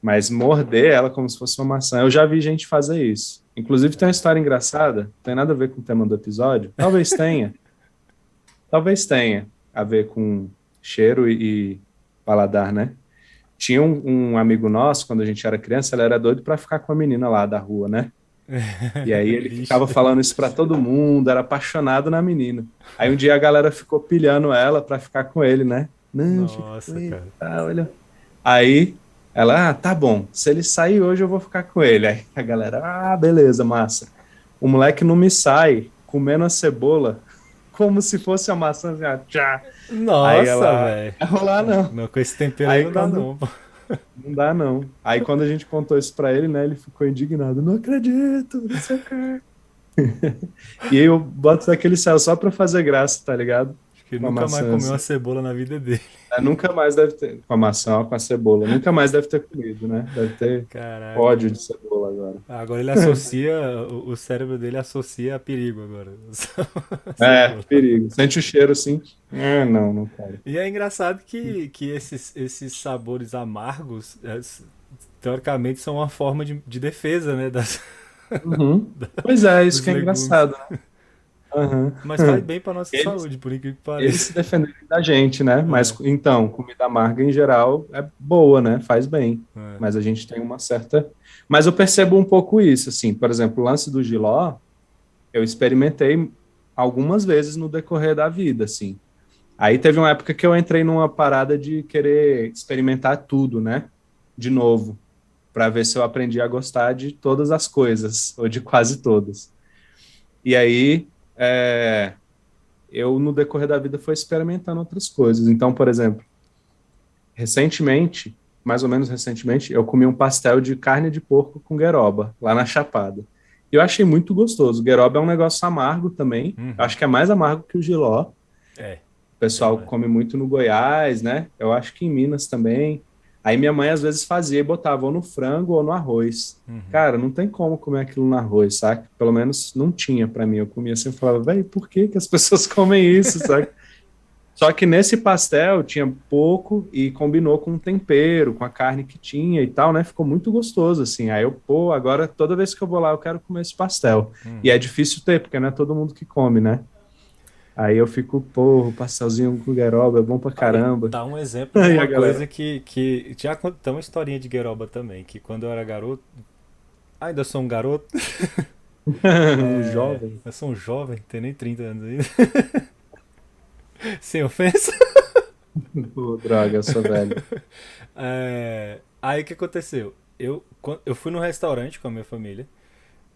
Mas morder ela como se fosse uma maçã. Eu já vi gente fazer isso. Inclusive tem uma história engraçada, não tem nada a ver com o tema do episódio. Talvez tenha a ver com cheiro e paladar, né? Tinha um amigo nosso, quando a gente era criança, ele era doido para ficar com a menina lá da rua, né? E aí ele Vixe. ficava falando isso para todo mundo, era apaixonado na menina. Aí um dia a galera ficou pilhando ela para ficar com ele, né? Não, fica com Nossa, ele, cara. tá, olha. Aí ela, tá bom, se ele sair hoje eu vou ficar com ele. Aí a galera, beleza, massa. O moleque não me sai comendo a cebola como se fosse a maçã, assim, tchá. Aí Nossa, ela, velho. não vai rolar não. Não, com esse tempero aí Aí não dá quando não, pô. Não dá, não. Aí quando a gente contou isso pra ele, né, ele ficou indignado. Não acredito, não sei o quê. E aí eu boto daquele céu só pra fazer graça, tá ligado? Acho que ele Com a nunca mais maçã, comeu uma assim. cebola na vida dele. Nunca mais deve ter, com a maçã, com a cebola, nunca mais deve ter comido, né? Deve ter Caraca, ódio velho. de cebola agora. Agora ele associa, o cérebro dele associa a perigo agora. Cebola. Perigo. Sente o cheiro assim. Não, não quero. E é engraçado que esses sabores amargos, teoricamente, são uma forma de defesa, né, Uhum. Pois é, isso dos que é legumes. engraçado. Aham. Mas faz bem pra nossa Eles, saúde, por incrível que eles pareça. se defenderem da gente, né? Mas É, então, comida amarga em geral é boa, né? Faz bem. é. Mas a gente tem uma certa. Mas eu percebo um pouco isso, assim. Por exemplo, o lance do jiló, eu experimentei algumas vezes no decorrer da vida, assim. Aí teve uma época que eu entrei numa parada de querer experimentar tudo, né? De novo, para ver se eu aprendi a gostar de todas as coisas, ou de quase todas. E aí, eu no decorrer da vida fui experimentando outras coisas. Então, por exemplo, recentemente, mais ou menos recentemente, eu comi um pastel de carne de porco com gueroba, lá na Chapada. E eu achei muito gostoso. Gueroba é um negócio amargo também. Eu Uhum. acho que é mais amargo que o jiló. O É, bem pessoal mais. come muito no Goiás, né? Eu acho que em Minas também. Aí minha mãe às vezes fazia e botava ou no frango ou no arroz. Uhum. Cara, não tem como comer aquilo no arroz, sabe? Pelo menos não tinha para mim. Eu comia assim e falava, velho, por que que as pessoas comem isso, sabe? Só que nesse pastel tinha pouco e combinou com o tempero, com a carne que tinha e tal, né? Ficou muito gostoso, assim. Aí eu, pô, agora toda vez que eu vou lá eu quero comer esse pastel. E é Uhum. difícil ter, porque não é todo mundo que come, né? Aí eu fico, pô, pastelzinho com gueroba é bom pra Aí, caramba. tá um exemplo de Aí a uma coisa galera, que já tem uma historinha de Gueroba também, que quando eu era garoto, ainda sou um garoto, um jovem. eu sou um jovem, tenho nem 30 anos ainda, sem ofensa. Pô, droga, eu sou velho. Aí o que aconteceu? Eu fui num restaurante com a minha família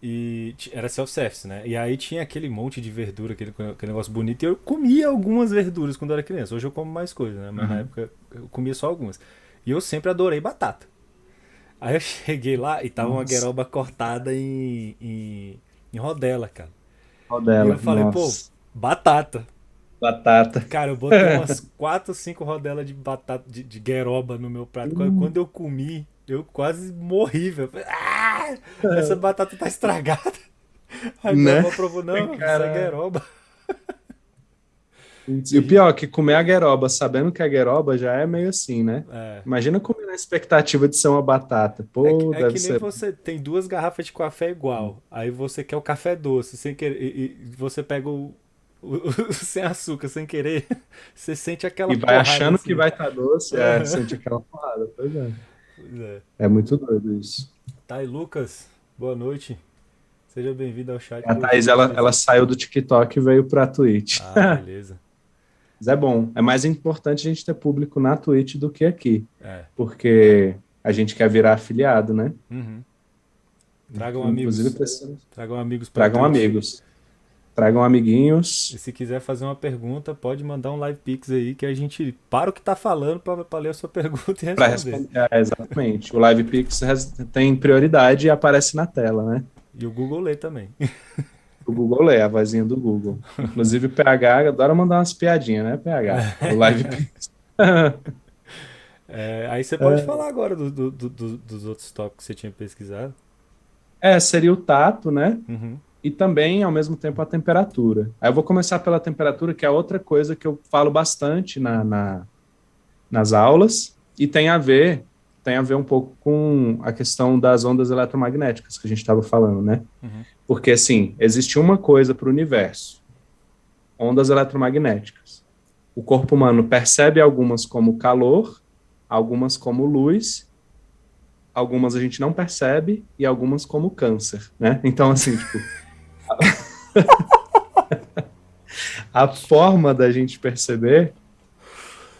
e era self-service, né? E aí tinha aquele monte de verdura, aquele negócio bonito, e eu comia algumas verduras quando eu era criança. Hoje eu como mais coisas, né? Mas na Uhum. época eu comia só algumas. E eu sempre adorei batata. Aí eu cheguei lá e tava uma Nossa, gueroba cortada em rodela, cara. E eu rodela, falei, pô, nossa. batata. Batata. Cara, eu botei umas 4 5 rodelas de batata, de gueroba no meu prato. Quando eu comi, eu quase morri, velho. Falei, essa batata tá estragada. Aí minha Né? avó provou, não, isso é Cara. gueroba. Putz, E e a o gente, pior é que comer a gueroba, sabendo que a gueroba já é meio assim, né? é, Imagina comer na expectativa de ser uma batata. Pô, é deve que nem ser. você tem duas garrafas de café igual. Aí você quer o café doce, sem querer, e você pega o sem açúcar, sem querer. Você sente aquela E vai porrada achando que assim. vai estar doce, Aham. sente aquela porrada. Pois é. Pois é. É muito doido isso. Tá aí, Lucas. Boa noite. Seja bem-vindo ao chat A do Thaís, Felipe ela X. saiu do TikTok e veio pra Twitch. Ah, beleza. Mas é bom. É mais importante a gente ter público na Twitch do que aqui. É. Porque a gente quer virar afiliado, né? Uhum. Tragam Inclusive, amigos. precisamos. Tragam amigos pra Tragam Twitch. amigos. Tragam E amiguinhos. se quiser fazer uma pergunta, pode mandar um live pix aí que a gente para o que tá falando pra ler a sua pergunta e Para responder. responder. Exatamente. O Live Pix tem prioridade e aparece na tela, né? E o Google lê também. O Google é a vozinha do Google. Inclusive, o PH adora mandar umas piadinhas, né, PH? O Live Pix. Aí você pode falar agora dos outros tópicos que você tinha pesquisado. seria o tato, né? Uhum. E também, ao mesmo tempo, a temperatura. Aí eu vou começar pela temperatura, que é outra coisa que eu falo bastante nas aulas, e tem a ver um pouco com a questão das ondas eletromagnéticas que a gente estava falando, né? Uhum. Porque, assim, existe uma coisa para o universo, ondas eletromagnéticas. O corpo humano percebe algumas como calor, algumas como luz, algumas a gente não percebe e algumas como câncer, né? Então, assim, tipo, a forma da gente perceber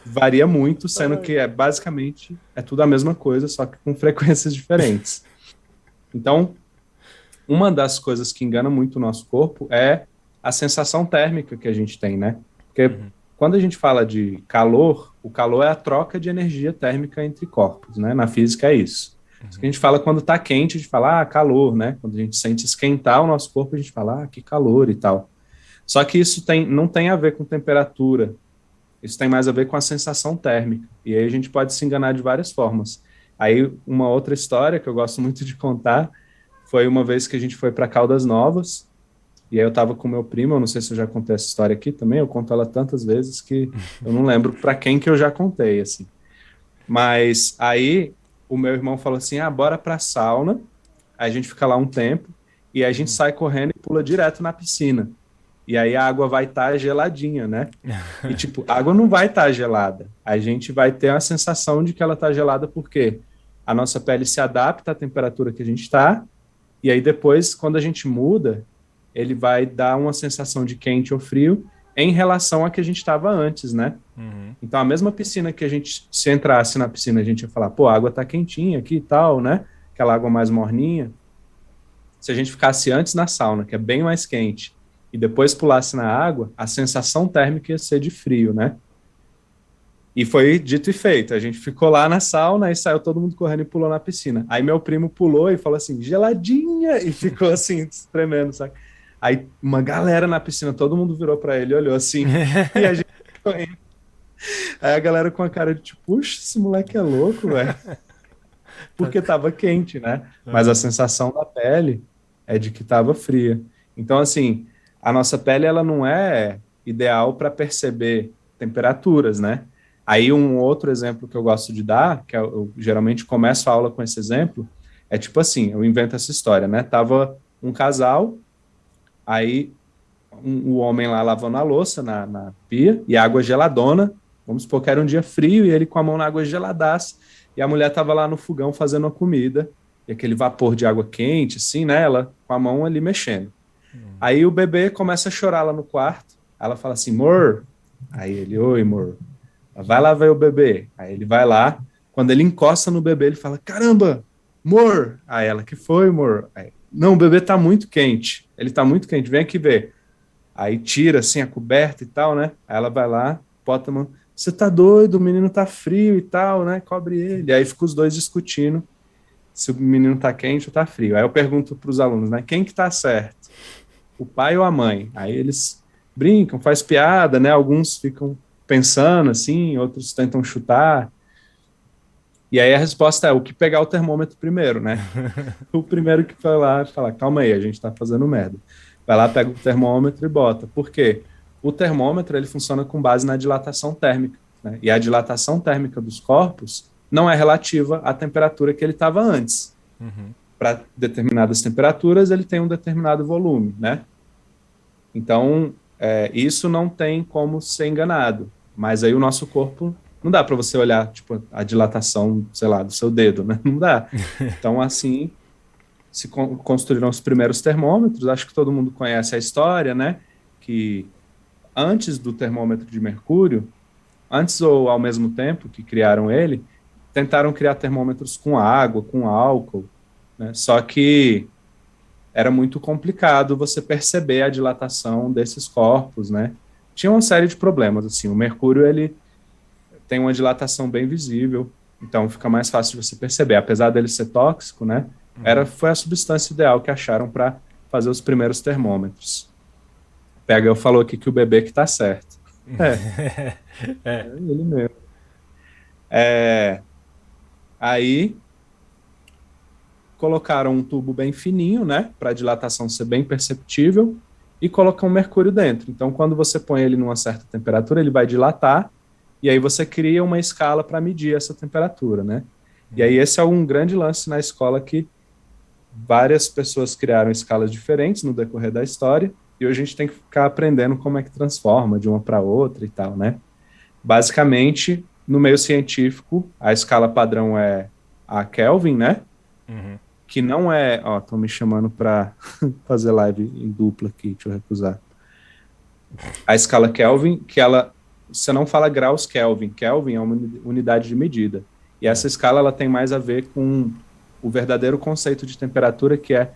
varia muito, sendo que basicamente é tudo a mesma coisa, só que com frequências diferentes. Então, uma das coisas que engana muito o nosso corpo é a sensação térmica que a gente tem, né? Porque Uhum. quando a gente fala de calor, o calor é a troca de energia térmica entre corpos, né? Na física é isso. Isso que a Uhum. gente fala quando está quente, a gente fala, calor, né? Quando a gente sente esquentar o nosso corpo, a gente fala, que calor e tal. Só que isso não tem a ver com temperatura, isso tem mais a ver com a sensação térmica. E aí a gente pode se enganar de várias formas. Aí uma outra história que eu gosto muito de contar foi uma vez que a gente foi para Caldas Novas, e aí eu estava com meu primo, eu não sei se eu já contei essa história aqui também, eu conto ela tantas vezes que eu não lembro para quem que eu já contei, assim. Mas aí o meu irmão falou assim, bora pra sauna, aí a gente fica lá um tempo, e aí a gente Uhum. sai correndo e pula direto na piscina. E aí a água vai estar geladinha, né? E, tipo, a água não vai estar gelada. A gente vai ter a sensação de que ela está gelada porque a nossa pele se adapta à temperatura que a gente está, e aí depois, quando a gente muda, ele vai dar uma sensação de quente ou frio em relação a que a gente estava antes, né? Uhum. Então, a mesma piscina que a gente, se entrasse na piscina, a gente ia falar, pô, a água tá quentinha aqui e tal, né? Aquela água mais morninha. Se a gente ficasse antes na sauna, que é bem mais quente, e depois pulasse na água, a sensação térmica ia ser de frio, né? E foi dito e feito. A gente ficou lá na sauna e saiu todo mundo correndo e pulou na piscina. Aí meu primo pulou e falou assim, geladinha, e ficou assim, tremendo, sabe? Aí uma galera na piscina, todo mundo virou para ele, olhou assim, e a gente correndo. Aí a galera com a cara de tipo, puxa, esse moleque é louco, velho. Tá. Porque tava quente, né? Mas a Aham. sensação da pele é de que tava fria. Então, assim, a nossa pele ela não é ideal para perceber temperaturas, né? Aí um outro exemplo que eu gosto de dar, que eu geralmente começo a aula com esse exemplo, é tipo assim, eu invento essa história, né? Tava um casal, aí o homem lá lavando a louça na pia e a água geladona. Vamos supor que era um dia frio e ele com a mão na água geladaça. E a mulher estava lá no fogão fazendo a comida. E aquele vapor de água quente, assim, né? Ela com a mão ali mexendo. Aí o bebê começa a chorar lá no quarto. Ela fala assim, amor. Aí ele, oi, amor. Vai lá ver o bebê. Aí ele vai lá. Quando ele encosta no bebê, ele fala, caramba, amor. Aí ela, que foi, amor? Aí, não, o bebê tá muito quente. Ele tá muito quente, vem aqui ver. Aí tira assim a coberta e tal, né? Aí ela vai lá, bota a mão. Você tá doido, o menino tá frio e tal, né? Cobre ele. Aí fica os dois discutindo se o menino tá quente ou tá frio. Aí eu pergunto para os alunos, né? Quem que tá certo? O pai ou a mãe? Aí eles brincam, faz piada, né? Alguns ficam pensando assim, outros tentam chutar. E aí a resposta é o que pegar o termômetro primeiro, né? O primeiro que foi lá falar, calma aí, a gente tá fazendo merda. Vai lá, pega o termômetro e bota. Por quê? O termômetro ele funciona com base na dilatação térmica, né? E a dilatação térmica dos corpos não é relativa à temperatura que ele estava antes. Uhum. Para determinadas temperaturas, ele tem um determinado volume, né? Então, isso não tem como ser enganado. Mas aí o nosso corpo não dá para você olhar tipo a dilatação, sei lá, do seu dedo, né? Não dá. Então, assim, se construíram os primeiros termômetros. Acho que todo mundo conhece a história, né? Que antes do termômetro de mercúrio, antes ou ao mesmo tempo que criaram ele, tentaram criar termômetros com água, com álcool, né? Só que era muito complicado você perceber a dilatação desses corpos, né? Tinha uma série de problemas, assim. O mercúrio, ele tem uma dilatação bem visível, então fica mais fácil de você perceber. Apesar dele ser tóxico, né? Uhum. Foi a substância ideal que acharam para fazer os primeiros termômetros. Pega, eu falou aqui que o bebê que tá certo. É, É. ele mesmo. É, aí colocaram um tubo bem fininho, né, para a dilatação ser bem perceptível, e colocam mercúrio dentro. Então, quando você põe ele numa certa temperatura, ele vai dilatar, e aí você cria uma escala para medir essa temperatura, né? E aí esse é um grande lance na escola, que várias pessoas criaram escalas diferentes no decorrer da história, e hoje a gente tem que ficar aprendendo como é que transforma de uma para outra e tal, né? Basicamente, no meio científico, a escala padrão é a Kelvin, né? Uhum. Que não é... Ó, estão me chamando para fazer live em dupla aqui, deixa eu recusar. A escala Kelvin, que ela... Você não fala graus Kelvin. Kelvin é uma unidade de medida. E essa escala ela tem mais a ver com o verdadeiro conceito de temperatura, que é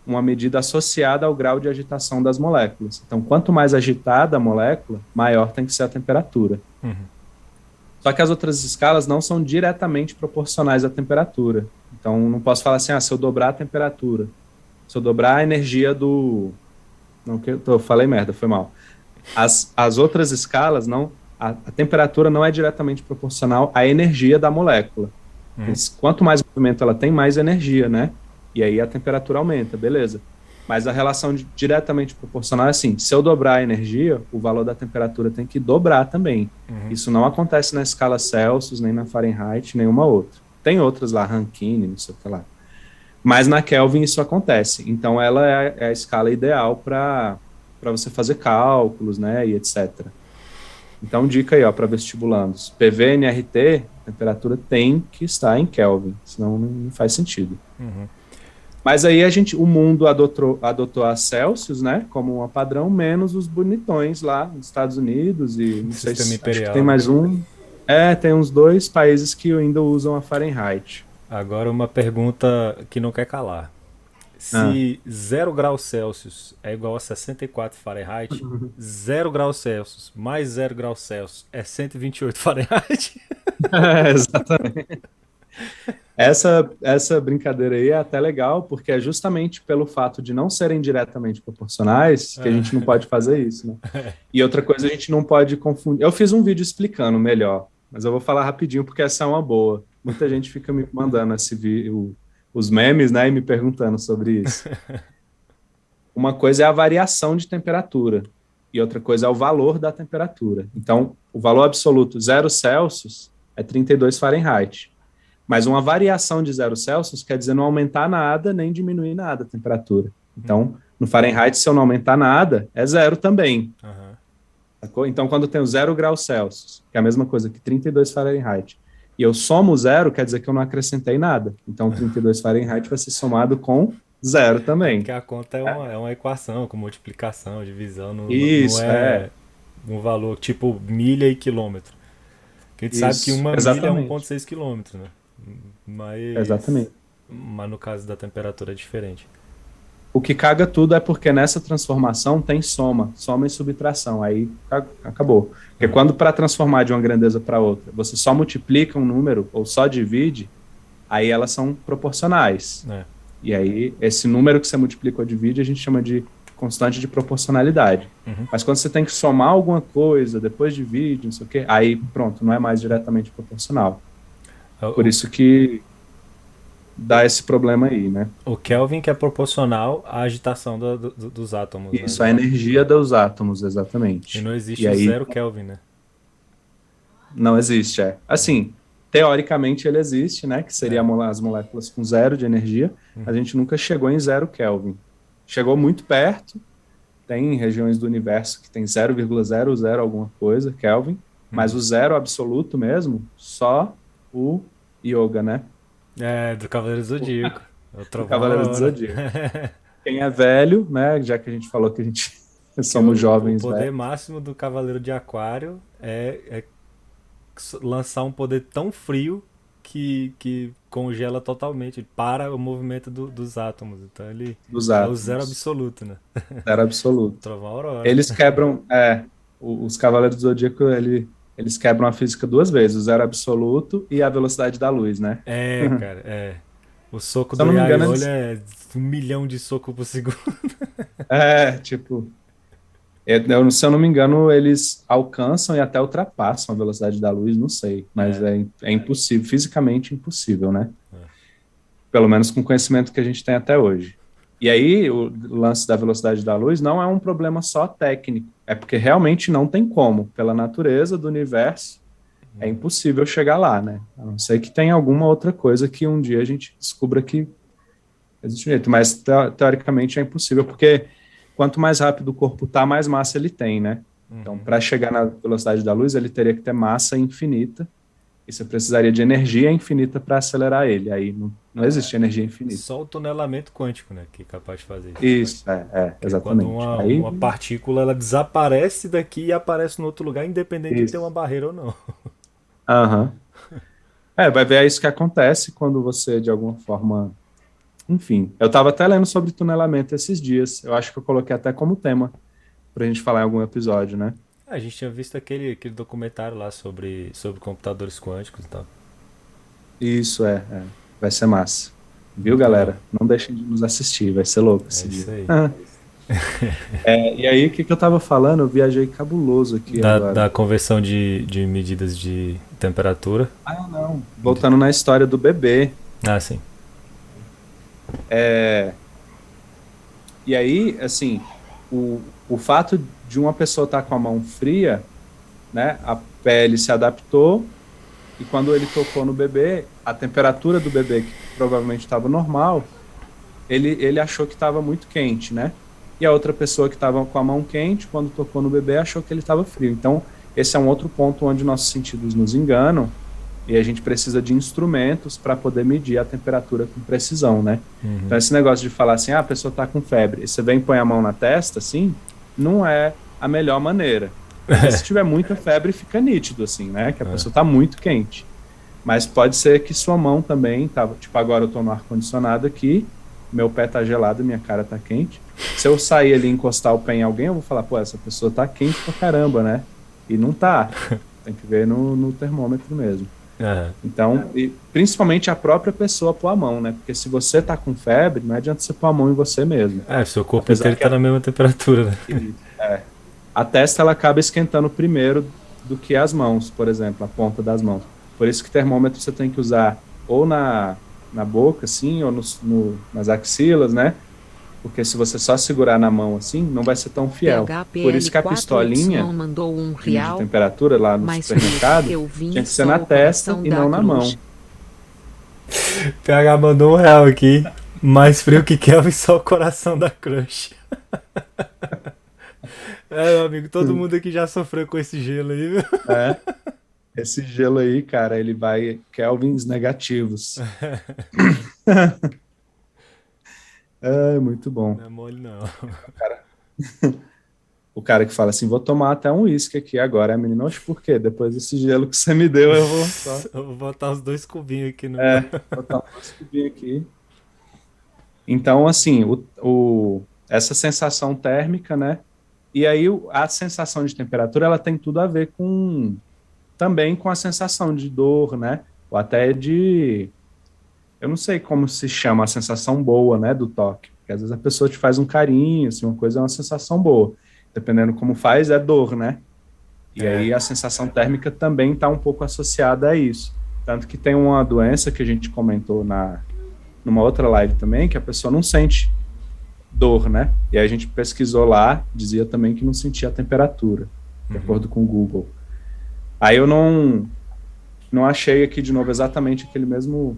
uma medida associada ao grau de agitação das moléculas. Então, quanto mais agitada a molécula, maior tem que ser a temperatura. Uhum. Só que as outras escalas não são diretamente proporcionais à temperatura. Então, não posso falar assim, se eu dobrar a temperatura, se eu dobrar a energia do... Não, que eu falei merda, foi mal. As outras escalas, não, a temperatura não é diretamente proporcional à energia da molécula. Quanto mais movimento ela tem, mais energia, né? E aí a temperatura aumenta, beleza. Mas a relação diretamente proporcional é assim, se eu dobrar a energia, o valor da temperatura tem que dobrar também. Isso não acontece na escala Celsius, nem na Fahrenheit, nenhuma outra. Tem outras lá, Rankine, não sei o que lá. Mas na Kelvin isso acontece. Então ela é a escala ideal para você fazer cálculos, né, e etc. Então, dica aí, ó, para vestibulandos. PV, NRT, a temperatura tem que estar em Kelvin, senão não faz sentido. Mas aí o mundo adotou a Celsius, né, como uma padrão, menos os bonitões lá nos Estados Unidos e não sei se acho que tem mais um. Tem uns 2 países que ainda usam a Fahrenheit. Agora uma pergunta que não quer calar. Se 0 graus Celsius é igual a 64 Fahrenheit, 0 graus Celsius mais 0 graus Celsius é 128 Fahrenheit? Exatamente. Essa brincadeira aí é até legal, porque é justamente pelo fato de não serem diretamente proporcionais que a gente não pode fazer isso, né? E outra coisa, a gente não pode confundir. Eu fiz um vídeo explicando melhor, mas eu vou falar rapidinho porque essa é uma boa. Muita gente fica me mandando os memes, né, e me perguntando sobre isso. Uma coisa é a variação de temperatura e outra coisa é o valor da temperatura. Então, o valor absoluto 0 Celsius é 32 Fahrenheit. Mas uma variação de 0 Celsius quer dizer não aumentar nada nem diminuir nada a temperatura. Então, no Fahrenheit, se eu não aumentar nada, é 0 também. Sacou? Então, quando eu tenho 0 graus Celsius, que é a mesma coisa que 32 Fahrenheit, e eu somo 0, quer dizer que eu não acrescentei nada. Então, 32 Fahrenheit vai ser somado com 0 também. Porque a conta é uma equação com multiplicação, divisão, não é um valor tipo milha e quilômetro. Porque a gente sabe que uma milha é 1,6 quilômetros, né? Mas no caso da temperatura é diferente. O que caga tudo é porque nessa transformação tem soma e subtração, aí acabou. Porque quando para transformar de uma grandeza para outra, você só multiplica um número ou só divide, aí elas são proporcionais. E aí esse número que você multiplica ou divide a gente chama de constante de proporcionalidade. Mas quando você tem que somar alguma coisa, depois divide, não sei o quê, aí pronto, não é mais diretamente proporcional. Por isso que dá esse problema aí, né? O Kelvin que é proporcional à agitação dos átomos. Isso, né? a energia dos átomos, exatamente. E não existe o 0 Kelvin, né? Não existe, Assim, teoricamente ele existe, né? Que seria as moléculas com 0 de energia. A gente nunca chegou em 0 Kelvin. Chegou muito perto. Tem regiões do universo que tem 0,00 alguma coisa, Kelvin. Mas o 0 absoluto mesmo, só o Yoga, né? Do Cavaleiro do Zodíaco. O Cavaleiro do Zodíaco. Quem é velho, né? Já que a gente falou que a gente somos jovens. O poder máximo do Cavaleiro de Aquário é lançar um poder tão frio que congela totalmente, para o movimento dos átomos. Então ele é o 0 absoluto, né? 0 absoluto. Trovão Aurora. Eles quebram, os Cavaleiros do Zodíaco, eles quebram a física 2 vezes, o 0 absoluto e a velocidade da luz, né? Cara. O soco Se eu do não me engano, Yayoi é 1 milhão de socos por segundo. Tipo... se eu não me engano, eles alcançam e até ultrapassam a velocidade da luz, não sei, mas é impossível, fisicamente impossível, né? pelo menos com o conhecimento que a gente tem até hoje. E aí, o lance da velocidade da luz não é um problema só técnico, é porque realmente não tem como, pela natureza do universo, é impossível chegar lá, né? A não ser que tenha alguma outra coisa que um dia a gente descubra que existe um jeito, mas teoricamente é impossível, porque quanto mais rápido o corpo está, mais massa ele tem, né? Então, para chegar na velocidade da luz, ele teria que ter massa infinita, e você precisaria de energia infinita para acelerar ele. Aí não existe energia infinita. Só o tunelamento quântico, né, que é capaz de fazer isso. Isso, Que é quando exatamente. Aí, uma partícula ela desaparece daqui e aparece no outro lugar, independente de ter uma isso. barreira ou não. Aham. Vai ver é isso que acontece quando você, de alguma forma. Enfim, eu estava até lendo sobre tunelamento esses dias. Eu acho que eu coloquei até como tema para a gente falar em algum episódio, né? A gente tinha visto aquele documentário lá sobre computadores quânticos e tal. Isso vai ser massa. Viu, Muito legal. galera? Não deixem de nos assistir, vai ser louco É esse dia. isso aí. E aí, o que eu tava falando? Eu viajei cabuloso aqui agora. Da conversão de medidas de temperatura. Ah, não. Voltando na história do bebê. Ah, sim. E aí, assim, o fato de uma pessoa estar com a mão fria, né? A pele se adaptou e quando ele tocou no bebê, a temperatura do bebê, que provavelmente estava normal, ele achou que estava muito quente, né? E a outra pessoa que estava com a mão quente, quando tocou no bebê, achou que ele estava frio. Então, esse é um outro ponto onde nossos sentidos nos enganam e a gente precisa de instrumentos para poder medir a temperatura com precisão, né? Então, esse negócio de falar assim, a pessoa está com febre, e você vem e põe a mão na testa, assim, não é a melhor maneira. Porque se tiver muita febre, fica nítido, assim, né? Que a pessoa está muito quente. Mas pode ser que sua mão também tava, tipo, agora eu tô no ar-condicionado aqui, meu pé tá gelado, minha cara tá quente. Se eu sair ali e encostar o pé em alguém, eu vou falar, pô, essa pessoa tá quente pra caramba, né? E não tá. Tem que ver no termômetro mesmo. Então, e principalmente a própria pessoa pôr a mão, né? Porque se você tá com febre, não adianta você pôr a mão em você mesmo. Seu corpo inteiro tá na mesma temperatura, né? A testa, ela acaba esquentando primeiro do que as mãos, por exemplo, a ponta das mãos. Por isso que termômetro você tem que usar ou na boca, assim, ou nas axilas, né? Porque se você só segurar na mão assim, não vai ser tão fiel. Por isso que a pistolinha mandou de medir temperatura lá no supermercado tinha que ser na testa e não na mão. PH mandou R$1 aqui. Mais frio que Kelvin, só o coração da crush. Meu amigo, todo mundo aqui já sofreu com esse gelo aí, viu? Esse gelo aí, cara, ele vai kelvins negativos. Muito bom. Não é mole, não. O cara que fala assim, vou tomar até um uísque aqui agora. A menina, oxe, por quê? Depois desse gelo que você me deu, eu vou só... Eu vou botar os 2 cubinhos aqui no... botar os 2 cubinhos aqui. Então, assim, essa sensação térmica, né? E aí, a sensação de temperatura, ela tem tudo a ver também com a sensação de dor, né? Ou até eu não sei como se chama a sensação boa, né, do toque. Porque às vezes a pessoa te faz um carinho, assim, uma coisa é uma sensação boa. Dependendo como faz, é dor, né? E aí a sensação térmica também está um pouco associada a isso. Tanto que tem uma doença que a gente comentou numa outra live também, que a pessoa não sente dor, né? E aí a gente pesquisou lá, dizia também que não sentia a temperatura, de acordo com o Google. Aí eu não achei aqui de novo exatamente aquele mesmo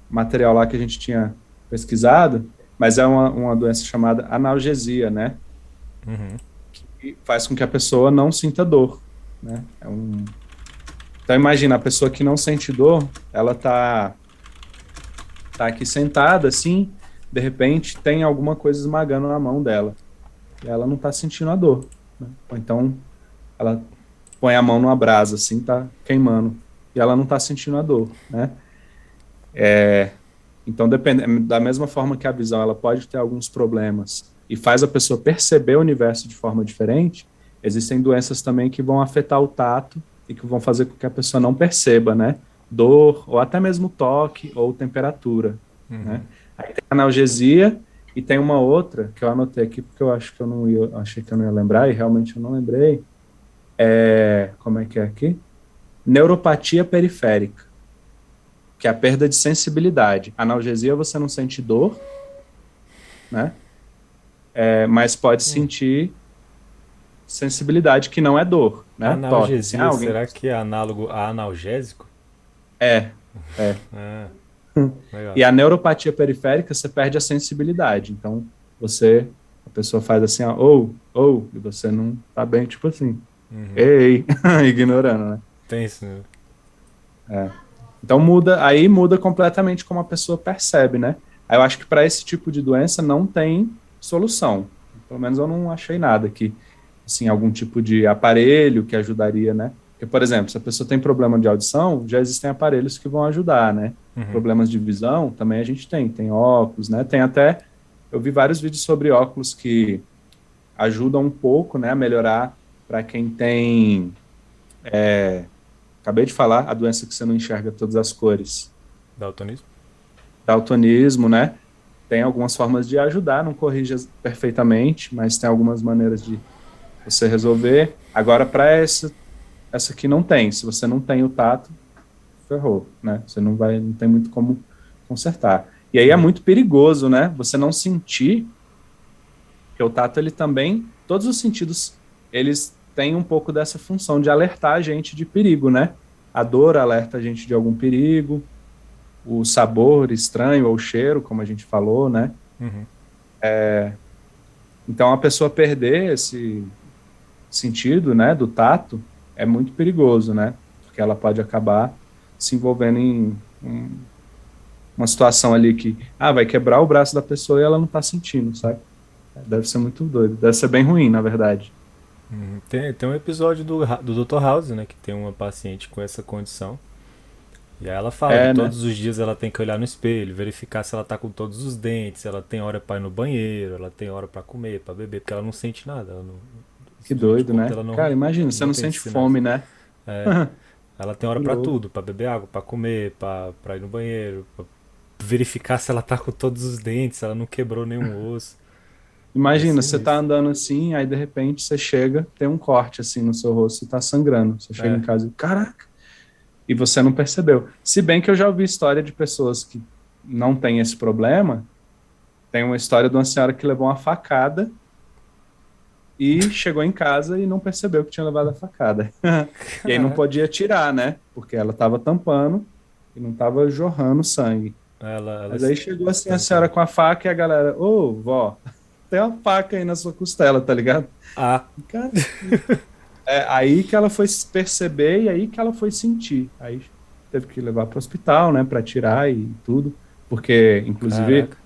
material lá que a gente tinha pesquisado, mas é uma doença chamada analgesia, né? Que faz com que a pessoa não sinta dor, né? Então imagina, a pessoa que não sente dor, ela tá aqui sentada assim, de repente tem alguma coisa esmagando na mão dela, e ela não tá sentindo a dor, né? Ou então ela põe a mão numa brasa assim, tá queimando, e ela não tá sentindo a dor, né? Então, da mesma forma que a visão ela pode ter alguns problemas e faz a pessoa perceber o universo de forma diferente, existem doenças também que vão afetar o tato e que vão fazer com que a pessoa não perceba, né? Dor, ou até mesmo toque ou temperatura, né? Aí tem a analgesia e tem uma outra que eu anotei aqui porque eu acho que achei que eu não ia lembrar e realmente eu não lembrei. Como é que é aqui? Neuropatia periférica, que é a perda de sensibilidade. Analgesia você não sente dor, né? Mas pode sentir sensibilidade que não é dor, né? Toque, assim, Analgesia, será que é análogo a analgésico? É. Ah, legal. E a neuropatia periférica, você perde a sensibilidade. Então, a pessoa faz assim, ó, e você não tá bem, tipo assim, ei, ignorando, né? Tem isso, né? Então aí muda completamente como a pessoa percebe, né? Aí eu acho que para esse tipo de doença não tem solução. Pelo menos eu não achei nada que, assim, algum tipo de aparelho que ajudaria, né? Porque, por exemplo, se a pessoa tem problema de audição, já existem aparelhos que vão ajudar, né? Problemas de visão, também a gente tem óculos, né? Eu vi vários vídeos sobre óculos que ajudam um pouco, né, a melhorar para quem tem, acabei de falar, a doença que você não enxerga todas as cores. Daltonismo? Daltonismo, né? Tem algumas formas de ajudar, não corrige perfeitamente, mas tem algumas maneiras de você resolver. Agora, para essa aqui não tem. Se você não tem o tato, ferrou, né? Você não tem muito como consertar. E aí é muito perigoso, né? Você não sentir, porque o tato, ele também, todos os sentidos, eles têm um pouco dessa função de alertar a gente de perigo, né? A dor alerta a gente de algum perigo, o sabor estranho ou o cheiro, como a gente falou, né? Então, a pessoa perder esse sentido, né, do tato, é muito perigoso, né? Porque ela pode acabar se envolvendo em uma situação ali que, vai quebrar o braço da pessoa e ela não tá sentindo, sabe? Deve ser muito doido. Deve ser bem ruim, na verdade. Tem um episódio do Dr. House, né, que tem uma paciente com essa condição. E aí ela fala que Né? todos os dias ela tem que olhar no espelho, verificar se ela tá com todos os dentes, ela tem hora pra ir no banheiro, ela tem hora pra comer, pra beber, porque ela não sente nada. Ela não, Que doido, né? ela não, Cara, imagina, você não tem sente sinais. fome, né? Ela tem hora Que pra louco. tudo, pra beber água, pra comer, pra ir no banheiro, pra verificar se ela tá com todos os dentes, se ela não quebrou nenhum osso. É Imagina, você tá sinistro. andando assim, aí de repente você chega, tem um corte assim no seu rosto e tá sangrando. Você chega em É. casa e, caraca, e você não percebeu. Se bem que eu já ouvi história de pessoas que não têm esse problema. Tem uma história de uma senhora que levou uma facada e chegou em casa e não percebeu que tinha levado a facada. E aí não Caraca. podia tirar, né? Porque ela estava tampando e não estava jorrando sangue. Ela Mas aí chegou assim a estancou. senhora com a faca e a galera, ô, vó, tem uma faca aí na sua costela, tá ligado? Ah, Cara, é aí que ela foi se perceber e aí que ela foi sentir. Aí teve que levar para o hospital, né, para tirar e tudo, porque inclusive caraca.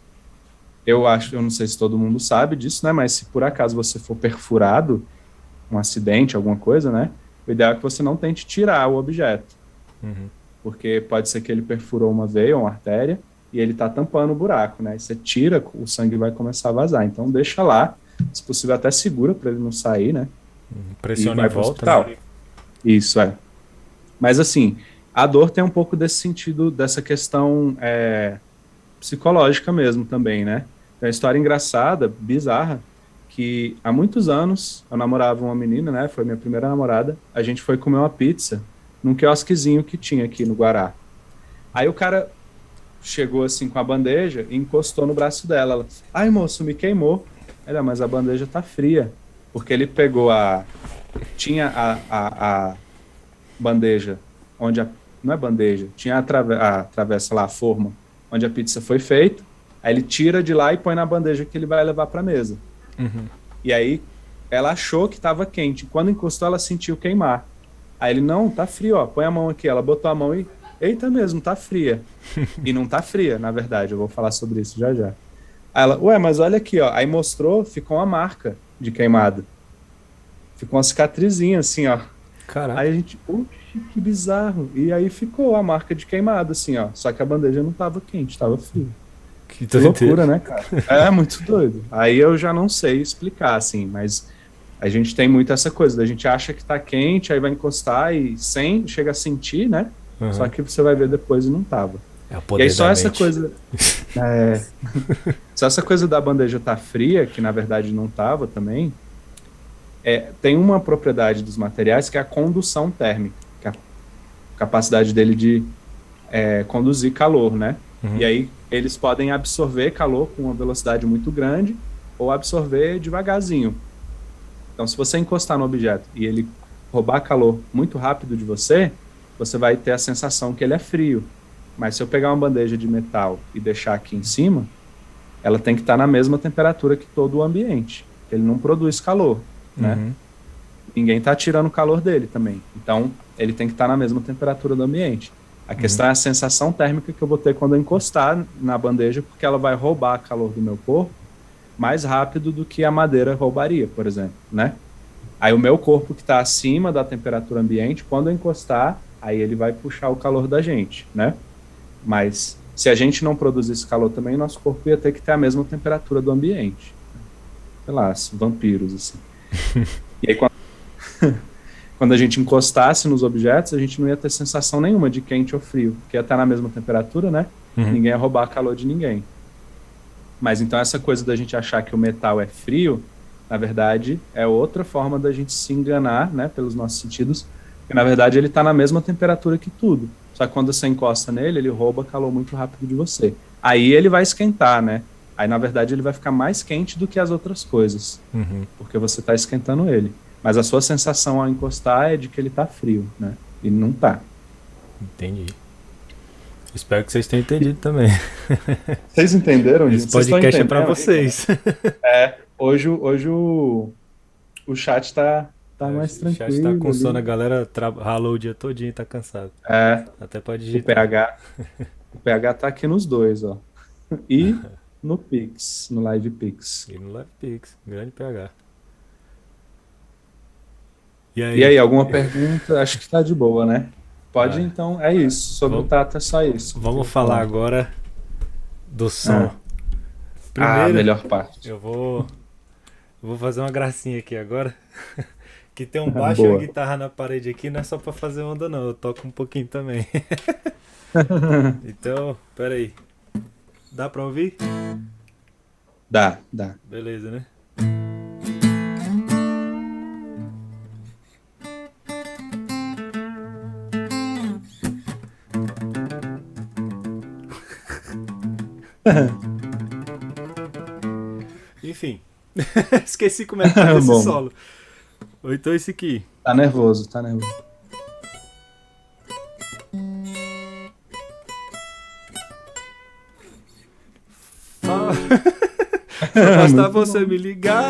eu não sei se todo mundo sabe disso, né, mas se por acaso você for perfurado, um acidente, alguma coisa, né, o ideal é que você não tente tirar o objeto, porque pode ser que ele perfurou uma veia ou uma artéria e ele tá tampando o buraco, né, e você tira, o sangue vai começar a vazar, então deixa lá, se possível até segura para ele não sair, né, e Pressiona em vai para o volta, hospital. né? Isso, é. Mas assim, a dor tem um pouco desse sentido, dessa questão psicológica mesmo também, né? Tem uma história engraçada, bizarra, que há muitos anos eu namorava uma menina, né? Foi minha primeira namorada. A gente foi comer uma pizza num quiosquezinho que tinha aqui no Guará. Aí o cara chegou assim com a bandeja e encostou no braço dela. Ela, ai moço, me queimou. Ela, mas a bandeja tá fria. Porque ele pegou tinha a bandeja, onde não é bandeja, tinha a travessa lá, a forma, onde a pizza foi feita, aí ele tira de lá e põe na bandeja que ele vai levar para a mesa. E aí ela achou que estava quente, quando encostou ela sentiu queimar. Aí ele, não, tá frio, ó, põe a mão aqui. Ela botou a mão e, eita mesmo, tá fria. E não tá fria, na verdade, eu vou falar sobre isso já já. Aí ela, ué, mas olha aqui, ó, aí mostrou, ficou uma marca de queimado. Ficou uma cicatrizinha assim, ó. Aí Caraca. a gente, oxe, que bizarro. E aí ficou a marca de queimado, assim, ó. Só que a bandeja não tava quente, tava fria. Que Que doideira. loucura, né, cara? É muito doido. Aí eu já não sei explicar, assim, mas a gente tem muito essa coisa, a gente acha que tá quente, aí vai encostar e chega a sentir, né? Só que você vai ver depois e não tava. É o E aí poder só da essa mente. coisa. Só essa coisa da bandeja tá fria, que na verdade não tava também. Tem uma propriedade dos materiais que é a condução térmica, que é a capacidade dele de conduzir calor, né? Uhum. E aí eles podem absorver calor com uma velocidade muito grande ou absorver devagarzinho. Então, se você encostar no objeto e ele roubar calor muito rápido de você, você vai ter a sensação que ele é frio. Mas se eu pegar uma bandeja de metal e deixar aqui em cima, ela tem que estar na mesma temperatura que todo o ambiente. Ele não produz calor, né? Uhum. Ninguém está tirando o calor dele também. Então, ele tem que estar na mesma temperatura do ambiente. A questão é a sensação térmica que eu vou ter quando eu encostar na bandeja, porque ela vai roubar calor do meu corpo mais rápido do que a madeira roubaria, por exemplo, né? Aí o meu corpo que está acima da temperatura ambiente, quando eu encostar, aí ele vai puxar o calor da gente, né? Mas se a gente não produzisse calor também, nosso corpo ia ter que ter a mesma temperatura do ambiente. Sei lá, vampiros, assim. E aí quando a gente encostasse nos objetos, a gente não ia ter sensação nenhuma de quente ou frio, porque ia estar na mesma temperatura, né? Uhum. Ninguém ia roubar calor de ninguém. Mas então essa coisa da gente achar que o metal é frio, na verdade, é outra forma da gente se enganar, né, pelos nossos sentidos, porque na verdade ele está na mesma temperatura que tudo. Só que quando você encosta nele, ele rouba calor muito rápido de você. Aí ele vai esquentar, né? Aí na verdade ele vai ficar mais quente do que as outras coisas, Uhum. porque você está esquentando ele. Mas a sua sensação ao encostar é de que ele está frio, né? E não tá. Entendi. Espero que vocês tenham entendido também. Vocês entenderam, Esse gente? Vocês estão podcast é entendendo? pra vocês. Hoje o chat tá mais O chat tá tranquilo com sono, a ali. galera ralou o dia todinho e tá cansado. É, Até pode o digitar. PH, o PH tá aqui nos dois, ó. E no Pix, no Live Pix. E no LivePix, grande PH. E E aí? aí, alguma pergunta? Acho que tá de boa, né? Pode, Ah, então, é isso. Sobre o vamos, Tata é só isso que eu vamos queria falar falar. agora do som. Ah, Primeiro, melhor parte. eu vou fazer uma gracinha aqui agora. Que tem um baixo e uma Boa. guitarra na parede aqui, não é só pra fazer onda não, eu toco um pouquinho também. Então, pera aí. Dá pra ouvir? Dá. Beleza, né? Enfim. Esqueci como é que faz esse Bom, solo. Ou então esse aqui. tá nervoso, tá nervoso. Só, só basta Muito você bom. me ligar.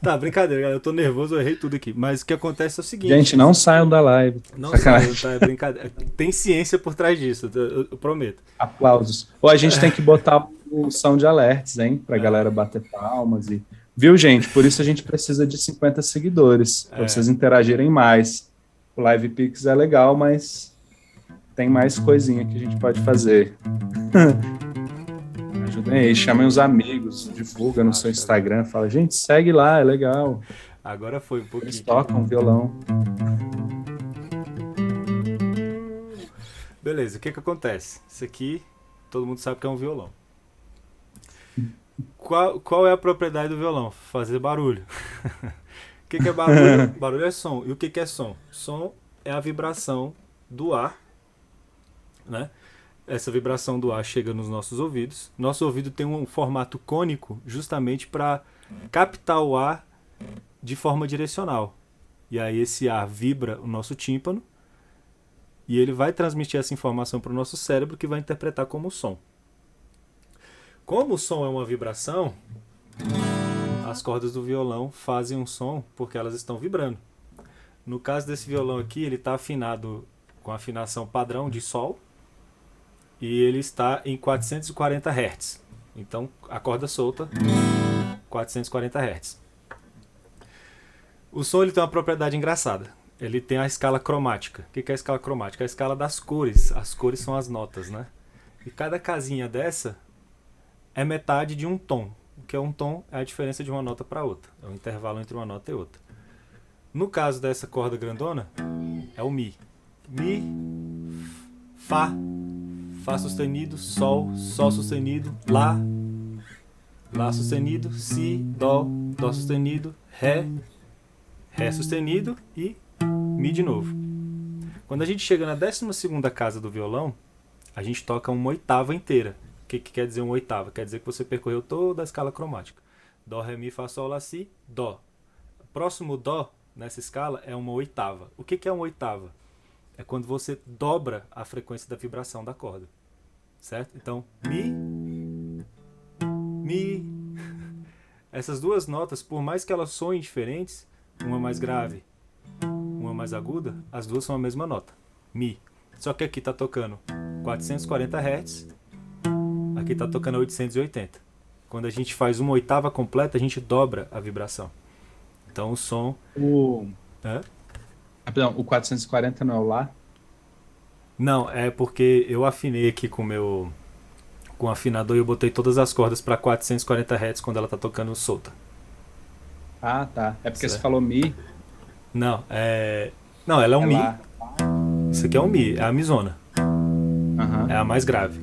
Tá, brincadeira, galera. Eu tô nervoso, eu errei tudo aqui. Mas o que acontece é o seguinte. Gente, não saiam da live. Não saiu, Sacanagem. tá? É brincadeira. Tem ciência por trás disso, eu prometo. Aplausos. Ou a gente tem que botar o som de alertas, hein? Pra galera bater palmas e. Viu, gente? Por isso a gente precisa de 50 seguidores, para É, vocês interagirem mais. O Live Pix é legal, mas tem mais coisinha que a gente pode fazer. Ajudem aí, chamem os amigos, divulga no seu Instagram, fala, gente, segue lá, é legal. agora foi um Eles pouquinho aqui. tocam violão. Beleza, o que que acontece? Isso aqui, todo mundo sabe que é um violão. Qual é a propriedade do violão? Fazer barulho. O que que é barulho? Barulho é som. E o que que é som? Som é a vibração do ar, né? Essa vibração do ar chega nos nossos ouvidos. Nosso ouvido tem um formato cônico justamente para captar o ar de forma direcional. E aí esse ar vibra o nosso tímpano e ele vai transmitir essa informação para o nosso cérebro que vai interpretar como som. Como o som é uma vibração, as cordas do violão fazem um som porque elas estão vibrando. No caso desse violão aqui, ele está afinado com a afinação padrão de sol e ele está em 440 Hz. Então, a corda solta, 440 Hz. O som ele tem uma propriedade engraçada. Ele tem a escala cromática. O que é a escala cromática? É a escala das cores. As cores são as notas, né? E cada casinha dessa é metade de um tom. O que é um tom é a diferença de uma nota para outra. É o intervalo entre uma nota e outra. No caso dessa corda grandona, é o Mi. Mi, Fá, Fá sustenido, Sol, Sol sustenido, Lá, Lá sustenido, Si, Dó, Dó sustenido, Ré, Ré sustenido e Mi de novo. Quando a gente chega na 12ª casa do violão, a gente toca uma oitava inteira. O que quer dizer uma oitava? Quer dizer que você percorreu toda a escala cromática. Dó, ré, mi, fá, sol, lá, si, dó. Próximo dó nessa escala é uma oitava. O que é uma oitava? É quando você dobra a frequência da vibração da corda. Certo? Então, mi, mi. Essas duas notas, por mais que elas soem diferentes, uma mais grave, uma mais aguda, as duas são a mesma nota. Mi. Só que aqui tá tocando 440 Hz, aqui tá tocando 880. Quando a gente faz uma oitava completa, a gente dobra a vibração. Então o som... Rapidão, o 440 não é o Lá? Não, é porque eu afinei aqui com o afinador e eu botei todas as cordas para 440 Hz quando ela tá tocando solta. Ah, tá. É porque Certo. você falou Mi. Não, Não, ela é um Mi. Lá. Isso aqui é um Mi, é a Mizona. É a mais grave.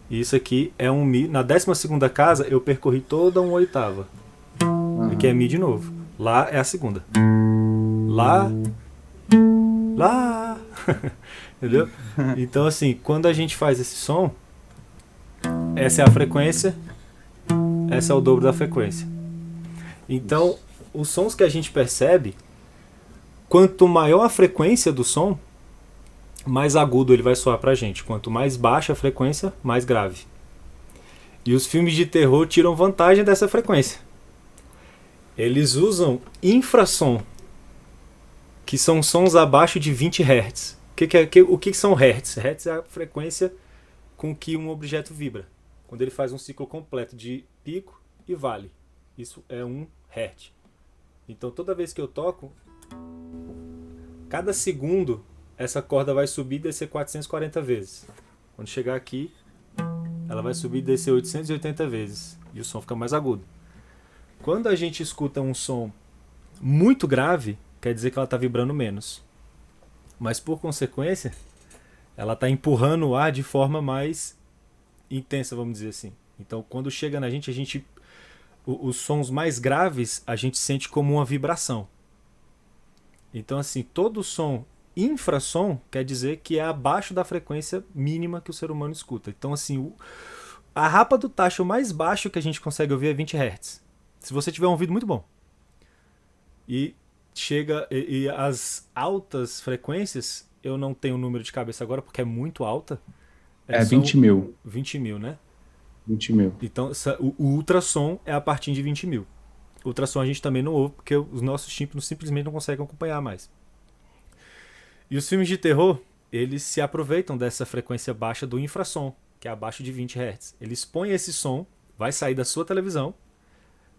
E isso aqui é um Mi. Na 12ª casa eu percorri toda uma oitava. Aqui é Mi de novo. Lá é a segunda. Lá. Lá. Entendeu? Então assim, quando a gente faz esse som, essa é a frequência, essa é o dobro da frequência. Então, os sons que a gente percebe, quanto maior a frequência do som, mais agudo ele vai soar pra gente. Quanto mais baixa a frequência, mais grave. E os filmes de terror tiram vantagem dessa frequência. Eles usam infrassom, que são sons abaixo de 20 Hz. O que são Hertz? Hertz é a frequência com que um objeto vibra. Quando ele faz um ciclo completo de pico e vale. Isso é 1 Hz. Então toda vez que eu toco, cada segundo essa corda vai subir e descer 440 vezes. Quando chegar aqui, ela vai subir e descer 880 vezes. E o som fica mais agudo. Quando a gente escuta um som muito grave, quer dizer que ela está vibrando menos. Mas por consequência, ela está empurrando o ar de forma mais intensa, vamos dizer assim. Então quando chega na gente os sons mais graves a gente sente como uma vibração. Então assim, todo som infrassom quer dizer que é abaixo da frequência mínima que o ser humano escuta. Então assim, a rapa do tacho mais baixo que a gente consegue ouvir é 20 Hz. Se você tiver um ouvido muito bom. E as altas frequências, eu não tenho o número de cabeça agora porque é muito alta. É 20 mil. 20 mil, né? 20 mil. Então o ultrassom é a partir de 20 mil. O ultrassom a gente também não ouve porque os nossos tímpanos simplesmente não conseguem acompanhar mais. E os filmes de terror, eles se aproveitam dessa frequência baixa do infrassom, que é abaixo de 20 Hz. Eles põem esse som, vai sair da sua televisão,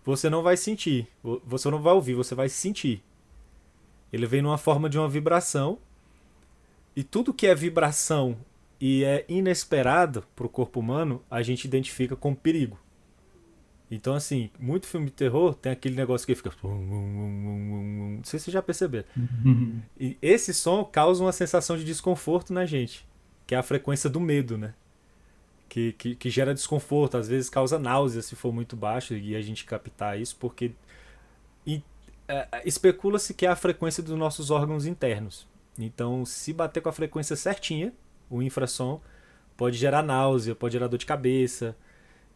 você não vai sentir, você não vai ouvir, você vai sentir. Ele vem numa forma de uma vibração, e tudo que é vibração e é inesperado para o corpo humano, a gente identifica como perigo. Então, assim, muito filme de terror tem aquele negócio que fica... Não sei se vocês já perceberam. E esse som causa uma sensação de desconforto na gente, que é a frequência do medo, né? Que gera desconforto, às vezes causa náusea se for muito baixo, e a gente captar isso, porque especula-se que é a frequência dos nossos órgãos internos. Então, se bater com a frequência certinha, o infrassom pode gerar náusea, pode gerar dor de cabeça.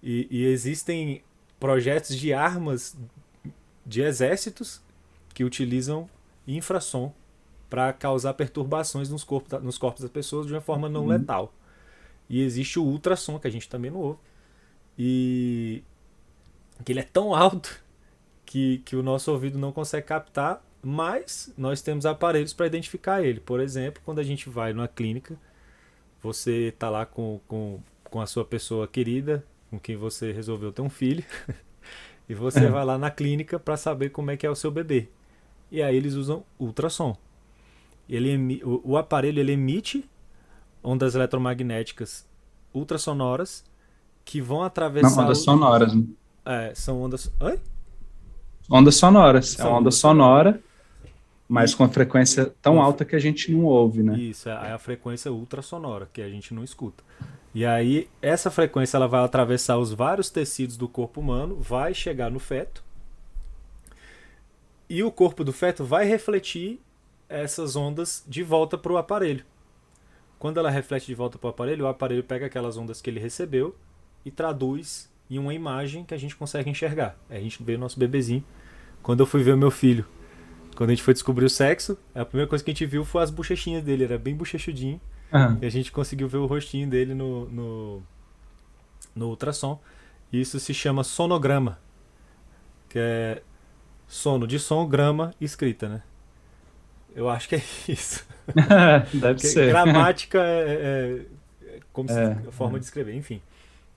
E existem projetos de armas de exércitos que utilizam infrassom para causar perturbações nos corpos das pessoas de uma forma não letal. E existe o ultrassom, que a gente também não ouve. E que ele é tão alto que o nosso ouvido não consegue captar, mas nós temos aparelhos para identificar ele. Por exemplo, quando a gente vai numa clínica, você está lá com a sua pessoa querida, com quem você resolveu ter um filho, e você vai lá na clínica para saber como é que é o seu bebê. E aí eles usam ultrassom. O aparelho ele emite ondas eletromagnéticas ultrassonoras que vão atravessar... Não, ondas sonoras. São ondas... Oi? Ondas sonoras. É uma onda sonora, mas com a frequência tão alta que a gente não ouve, né? Isso, é a frequência ultrassonora, que a gente não escuta. E aí, essa frequência ela vai atravessar os vários tecidos do corpo humano, vai chegar no feto, e o corpo do feto vai refletir essas ondas de volta para o aparelho. Quando ela reflete de volta para o aparelho pega aquelas ondas que ele recebeu e traduz em uma imagem que a gente consegue enxergar. Aí a gente vê o nosso bebezinho. Quando eu fui ver o meu filho, quando a gente foi descobrir o sexo, a primeira coisa que a gente viu foi as bochechinhas dele, era bem bochechudinho. Aham. E a gente conseguiu ver o rostinho dele no ultrassom. E isso se chama sonograma, que é sono de som, grama, escrita, né? Eu acho que é isso. Deve Porque ser. gramática é como se, É, a forma de escrever, enfim.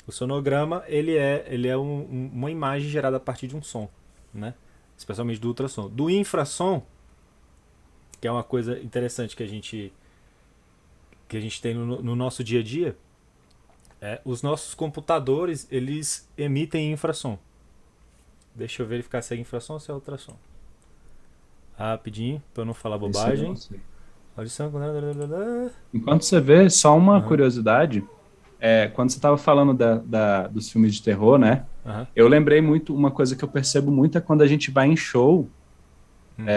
O sonograma, ele é uma imagem gerada a partir de um som, né? Especialmente do ultrassom. Do infrassom, que é uma coisa interessante que a gente tem no nosso dia a dia, os nossos computadores, eles emitem infrassom. Deixa eu verificar se é infrassom ou se é ultrassom. Rapidinho, para eu não falar isso eu não bobagem. sei. Audição. Enquanto você vê, só uma Aham, curiosidade, quando você estava falando dos filmes de terror, né? aham. Eu lembrei muito, uma coisa que eu percebo muito é quando a gente vai em show Hum,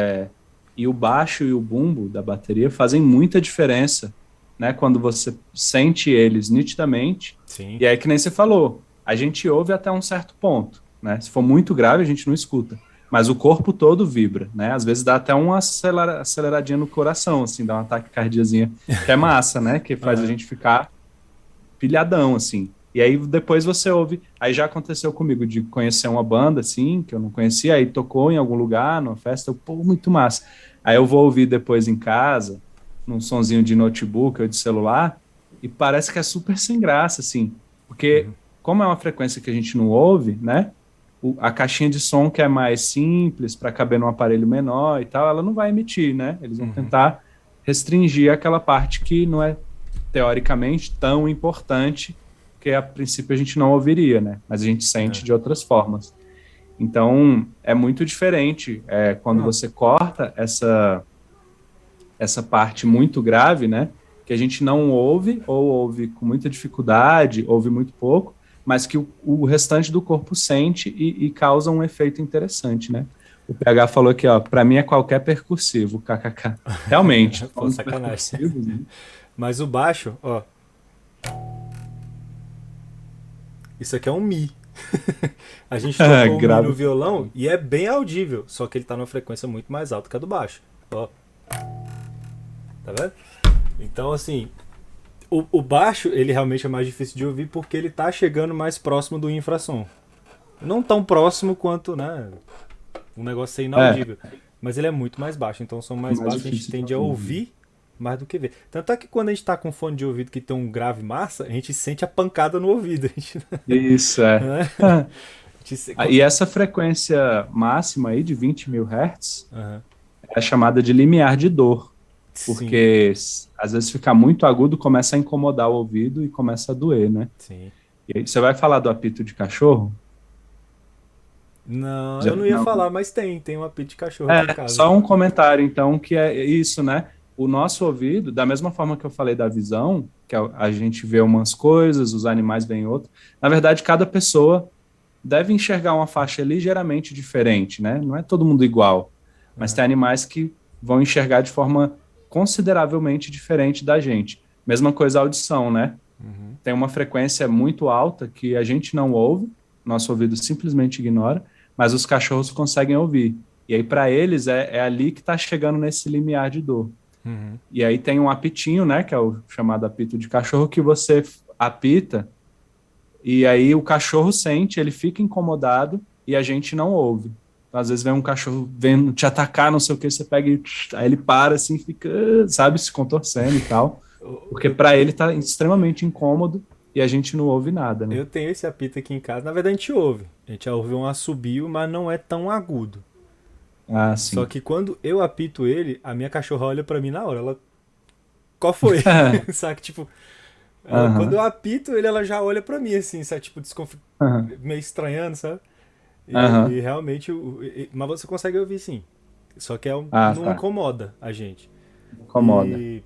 e o baixo e o bumbo da bateria fazem muita diferença, né? Quando você sente eles nitidamente, sim. e aí que nem você falou, a gente ouve até um certo ponto, né? Se for muito grave, a gente não escuta, mas o corpo todo vibra, né? Às vezes dá até uma aceleradinha no coração, assim, dá um ataque cardíaco, que é massa, né? Que faz a Aham, gente ficar pilhadão, assim. E aí depois você ouve. Aí já aconteceu comigo de conhecer uma banda, assim, que eu não conhecia, aí tocou em algum lugar, numa festa, eu, pô, muito massa. Aí eu vou ouvir depois em casa, num sonzinho de notebook ou de celular, e parece que é super sem graça, assim. Porque, uhum, como é uma frequência que a gente não ouve, né? A caixinha de som que é mais simples, para caber num aparelho menor e tal, ela não vai emitir, né? Eles vão uhum, tentar restringir aquela parte que não é teoricamente tão importante, que a princípio a gente não ouviria, né? Mas a gente sente é. de outras formas. Então, é muito diferente quando você corta essa parte muito grave, né? Que a gente não ouve, ou ouve com muita dificuldade, ouve muito pouco, mas que o restante do corpo sente e causa um efeito interessante, né? O PH falou aqui, ó, para mim é qualquer percussivo, kkk. Realmente, Pô, falando de sacanagem. percussivos, né? Mas o baixo, ó, isso aqui é um Mi. A gente tocou o Mi no Grave. violão e é bem audível, só que ele tá numa frequência muito mais alta que a do baixo. Ó, tá vendo? Então, assim, o baixo, ele realmente é mais difícil de ouvir porque ele tá chegando mais próximo do infrassom. Não tão próximo quanto, né, um negócio ser É, inaudível. Mas ele é muito mais baixo, então som é mais mais baixo a gente difícil de tende a ouvir, né? ouvir mais do que ver. Tanto é que quando a gente tá com fone de ouvido que tem um grave massa, a gente sente a pancada no ouvido. A gente, Isso, é. né? A gente E essa frequência máxima aí de 20 mil hertz Aham. é chamada de limiar de dor, Sim, porque às vezes ficar muito agudo começa a incomodar o ouvido e começa a doer, né? sim. E aí, você vai falar do apito de cachorro? Não, eu não ia Não. falar, mas tem um apito de cachorro aqui em casa. Só um comentário, então, que é isso, né? O nosso ouvido, da mesma forma que eu falei da visão, que a gente vê umas coisas, os animais veem outras, na verdade, cada pessoa deve enxergar uma faixa ligeiramente diferente, né? Não é todo mundo igual, mas Aham. tem animais que vão enxergar de forma consideravelmente diferente da gente. Mesma coisa a audição, né? Uhum. Tem uma frequência muito alta que a gente não ouve, nosso ouvido simplesmente ignora, mas os cachorros conseguem ouvir. E aí, para eles, é ali que está chegando nesse limiar de dor. Uhum. E aí tem um apitinho, né, que é o chamado apito de cachorro, que você apita e aí o cachorro sente, ele fica incomodado e a gente não ouve. Então, às vezes vem um cachorro vendo te atacar, não sei o que, você pega e aí ele para assim, fica, sabe, se contorcendo e tal, porque Eu, para ele tá extremamente incômodo e a gente não ouve nada, né? eu tenho esse apito aqui em casa. Na verdade, a gente ouve. A gente ouve um assobio, mas não é tão agudo. Ah, Só sim. que quando eu apito ele, a minha cachorra olha pra mim na hora. Ela, qual foi? Sabe? Tipo, quando eu Aham, apito ele, ela já olha pra mim assim, sabe? Tipo, aham, meio estranhando, sabe? E aham. realmente, mas você consegue ouvir sim. Só que Ah, não tá. incomoda a gente. Incomoda. E.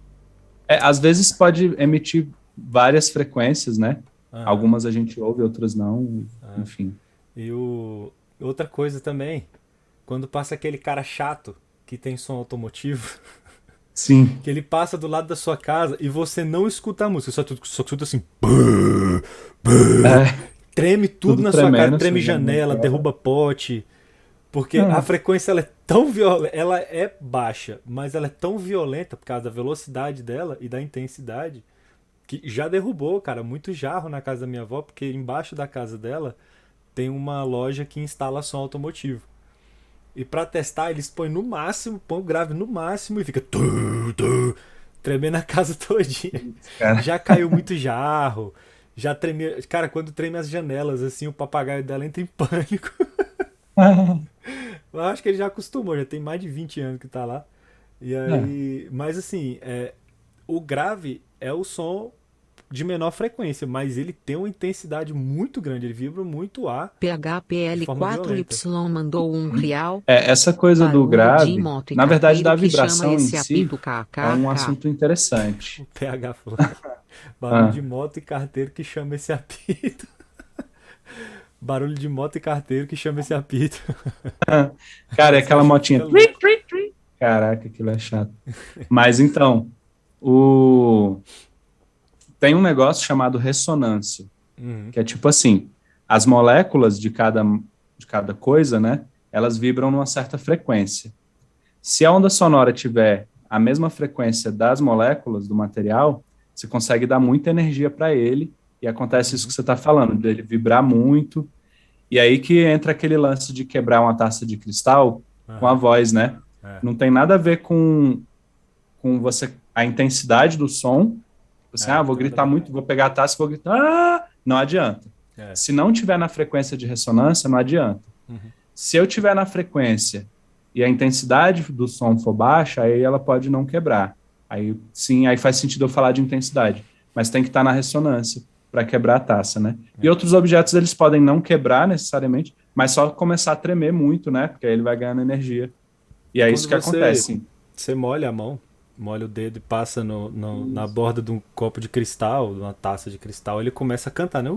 Às vezes pode emitir várias frequências, né? Aham. Algumas a gente ouve, outras não, enfim. E outra coisa também, quando passa aquele cara chato que tem som automotivo, Sim. Que ele passa do lado da sua casa e você não escuta a música, só escuta assim. É, Treme tudo tudo na sua casa, tremendo, treme surgindo na janela, tela. derruba pote. Porque a Ah, frequência ela é tão violenta, ela é baixa, mas ela é tão violenta por causa da velocidade dela e da intensidade que já derrubou, cara, muito jarro na casa da minha avó, porque embaixo da casa dela tem uma loja que instala som automotivo. E pra testar, eles põem no máximo, põem o grave no máximo e fica tremendo a casa todinha. cara. Já caiu muito jarro, já tremeu. Cara, quando treme as janelas, assim, o papagaio dela entra em pânico. Eu acho que ele já acostumou, já tem mais de 20 anos que tá lá. E É, aí. Mas assim, o grave é o som de menor frequência, mas ele tem uma intensidade muito grande, ele vibra muito ar de forma violenta. PHPL4Y mandou R$ 1. essa coisa do Barulho de grave, moto e na verdade, carteiro da que chama vibração em esse si, apito é um kkk. assunto O interessante. PH falou. Barulho Ah, de moto e carteiro que chama esse apito. Barulho de moto e carteiro que chama esse apito. cara, é Esse aquela cachorro motinha. fica louco. Caraca, aquilo é chato. Mas então, o... tem um negócio chamado ressonância, Uhum. que é tipo assim, as moléculas de cada coisa, né? Elas vibram numa certa frequência. Se a onda sonora tiver a mesma frequência das moléculas do material, você consegue dar muita energia para ele e acontece isso que Uhum. você está falando, dele vibrar muito. E aí que entra aquele lance de quebrar uma taça de cristal com a Aham. voz, né? É. Não tem nada a ver com você a intensidade do som. Você, Não vou tem nada a gritar ver. muito, vou pegar a taça e vou gritar, não adianta. É. Se não tiver na frequência de ressonância, não adianta. Uhum. Se eu tiver na frequência e a intensidade do som for baixa, aí ela pode não quebrar. Aí sim, aí faz sentido eu falar de intensidade, mas tem que estar na ressonância para quebrar a taça, né? E É. outros objetos eles podem não quebrar necessariamente, mas só começar a tremer muito, né? Porque aí ele vai ganhando energia. E E é quando isso que acontece. você molha a mão, molha o dedo e passa na borda de um copo de cristal, de uma taça de cristal, ele começa a cantar, né?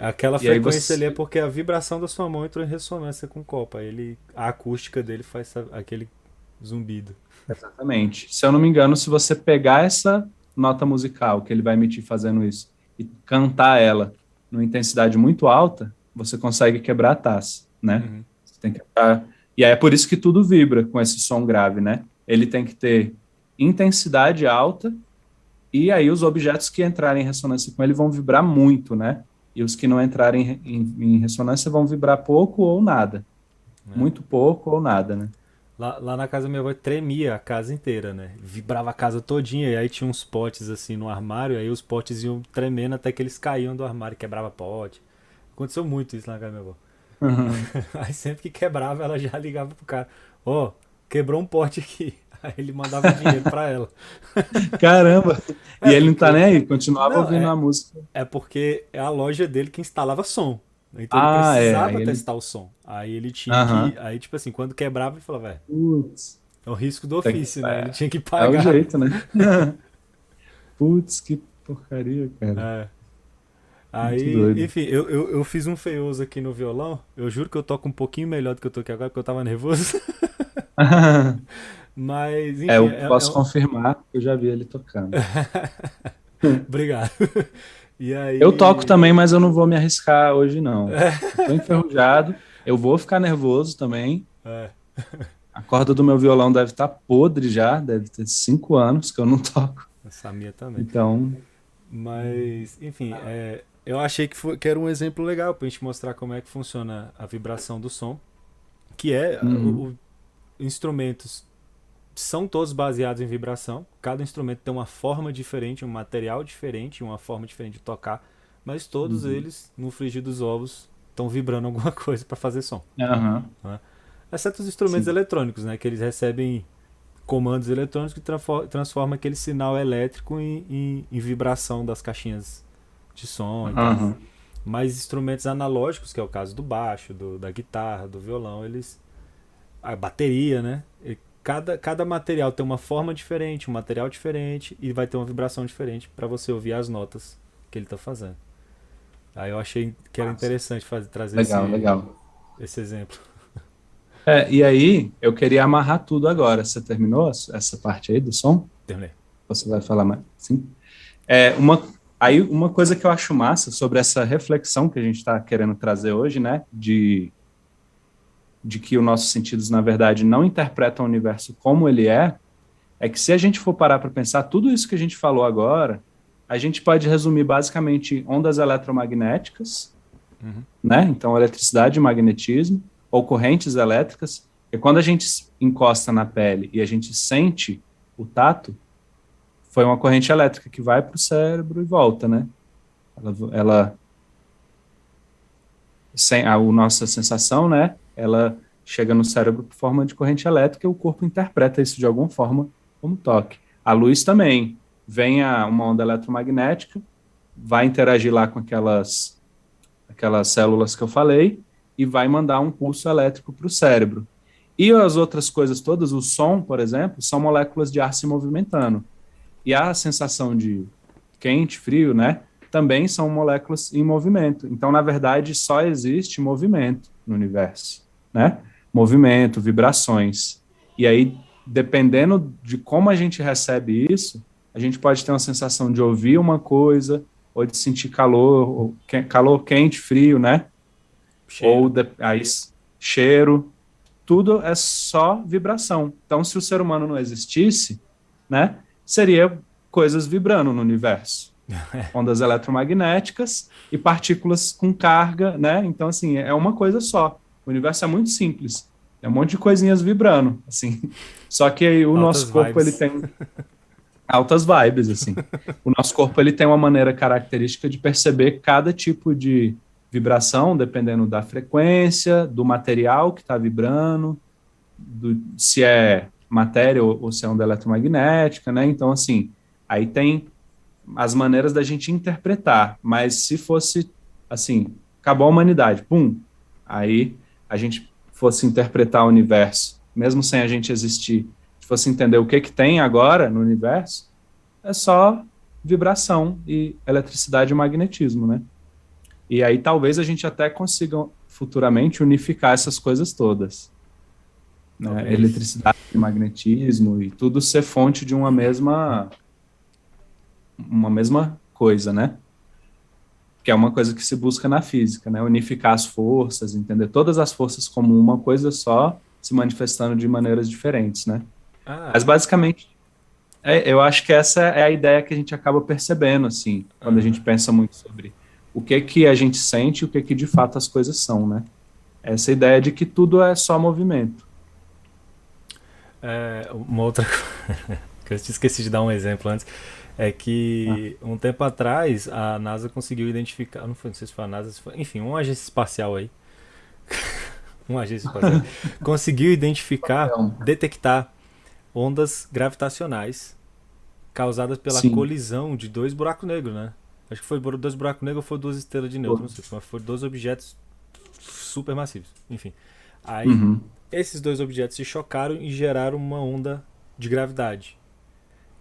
Aquela E aí frequência ali é você. porque a vibração da sua mão entrou em ressonância com o copo. Aí a acústica dele faz aquele zumbido. Exatamente. Se eu não me engano, se você pegar essa nota musical que ele vai emitir fazendo isso e cantar ela numa intensidade muito alta, você consegue quebrar a taça, né? Uhum. Você tem que estar... E aí é por isso que tudo vibra com esse som grave, né? Ele tem que ter intensidade alta e aí os objetos que entrarem em ressonância com ele vão vibrar muito, né? E os que não entrarem em ressonância vão vibrar pouco ou nada. Né? Muito pouco ou nada, né? Lá na casa da minha avó tremia a casa inteira, né? Vibrava a casa todinha. E aí tinha uns potes assim no armário. E aí os potes iam tremendo até que eles caíam do armário, quebrava pote. Aconteceu muito isso lá na casa da minha avó. Uhum. Aí sempre que quebrava, ela já ligava pro cara: Ó, quebrou um pote aqui. Aí ele mandava o dinheiro pra ela. Caramba! E É ele não tá nem porque. aí, continuava Não, ouvindo a música. é porque é a loja dele que instalava som. Então ele Aí precisava ele. testar o som. Aí ele tinha que. Aham. Aí, tipo assim, quando quebrava, ele falava: É, Putz, é o risco do tem- ofício, né? Ele é, tinha que é o pagar. jeito, né? Putz, que porcaria, cara. É. Muito Aí, doido. enfim, eu fiz um feioso aqui no violão. Eu juro que eu toco um pouquinho melhor do que eu tô aqui agora, porque eu tava nervoso. Mas, É, enfim, eu posso confirmar que eu já vi ele tocando. Obrigado. E Eu toco aí. também, mas eu não vou me arriscar hoje, não. Eu tô enferrujado, eu vou ficar nervoso também. É, A corda do meu violão deve estar podre já, deve ter 5 anos que eu não toco. essa minha também. Então, Mas, enfim, eu achei que era um exemplo legal pra gente mostrar como é que funciona a vibração do som. Que é uhum, instrumentos são todos baseados em vibração. Cada instrumento tem uma forma diferente, um material diferente, uma forma diferente de tocar. Mas todos uhum. eles, no frigir dos ovos, estão vibrando alguma coisa para fazer som. Aham, Né? Exceto os instrumentos sim. eletrônicos, né? Que eles recebem comandos eletrônicos que transformam aquele sinal elétrico em vibração das caixinhas de som e tal. Aham, Mas instrumentos analógicos, que é o caso do baixo, da guitarra, do violão, eles. A bateria, né? Cada material tem uma forma diferente, um material diferente e vai ter uma vibração diferente para você ouvir as notas que ele está fazendo. Aí eu achei que era massa. interessante trazer Legal, legal. esse exemplo. E aí, eu queria amarrar tudo agora. Você terminou essa parte aí do som? Terminei. Você vai falar mais? Sim. Aí, uma coisa que eu acho massa sobre essa reflexão que a gente está querendo trazer hoje, né? De que os nossos sentidos, na verdade, não interpretam o universo como ele é que se a gente for parar para pensar tudo isso que a gente falou agora, a gente pode resumir basicamente em ondas eletromagnéticas, Uhum. né? Então, eletricidade e magnetismo, ou correntes elétricas, e quando a gente encosta na pele e a gente sente o tato, foi uma corrente elétrica que vai para o cérebro e volta, né? Ela sem a nossa sensação, né? Ela chega no cérebro por forma de corrente elétrica e o corpo interpreta isso de alguma forma como toque. A luz também vem uma onda eletromagnética, vai interagir lá com aquelas células que eu falei e vai mandar um pulso elétrico para o cérebro. E as outras coisas todas, o som, por exemplo, são moléculas de ar se movimentando. E a sensação de quente, frio, né? Também são moléculas em movimento. Então, na verdade, só existe movimento no universo, né? Movimento, vibrações. E aí, dependendo de como a gente recebe isso, a gente pode ter uma sensação de ouvir uma coisa, ou de sentir calor, calor quente, frio, né? Cheiro. Aí, cheiro, tudo é só vibração. Então, se o ser humano não existisse, né, seria coisas vibrando no universo. Ondas eletromagnéticas e partículas com carga, né? Então, assim, é uma coisa só. O universo é muito simples. É um monte de coisinhas vibrando, assim. Só que aí o Altas nosso corpo, ele vibes. tem altas vibes, assim. O nosso corpo, ele tem uma maneira característica de perceber cada tipo de vibração, dependendo da frequência, do material que está vibrando, se é matéria ou se é onda eletromagnética, né? Então, assim, aí tem as maneiras da gente interpretar, mas se fosse, assim, acabou a humanidade, pum, aí a gente fosse interpretar o universo, mesmo sem a gente existir, fosse entender o que tem agora no universo, é só vibração e eletricidade e magnetismo, né? E aí talvez a gente até consiga futuramente unificar essas coisas todas, né? Talvez. Eletricidade e magnetismo e tudo ser fonte de uma mesma coisa, né? Que é uma coisa que se busca na física, né? Unificar as forças, entender todas as forças como uma coisa só, se manifestando de maneiras diferentes, né? Ah, Mas basicamente, eu acho que essa é a ideia que a gente acaba percebendo, assim, quando a gente aham. pensa muito sobre o que que a gente sente e o que que de fato as coisas são, né? Essa ideia de que tudo é só movimento. Uma outra coisa que eu te esqueci de dar um exemplo antes é Ah, que um tempo atrás a NASA conseguiu identificar, não sei se foi a NASA, enfim, uma agência espacial aí, uma agência espacial conseguiu identificar, detectar ondas gravitacionais causadas pela sim. colisão de dois buracos negros, né? Acho que foi dois buracos negros ou foi duas estrelas de nêutron, não sei, mas foram dois objetos supermassivos. Enfim, aí Uhum. esses dois objetos se chocaram e geraram uma onda de gravidade.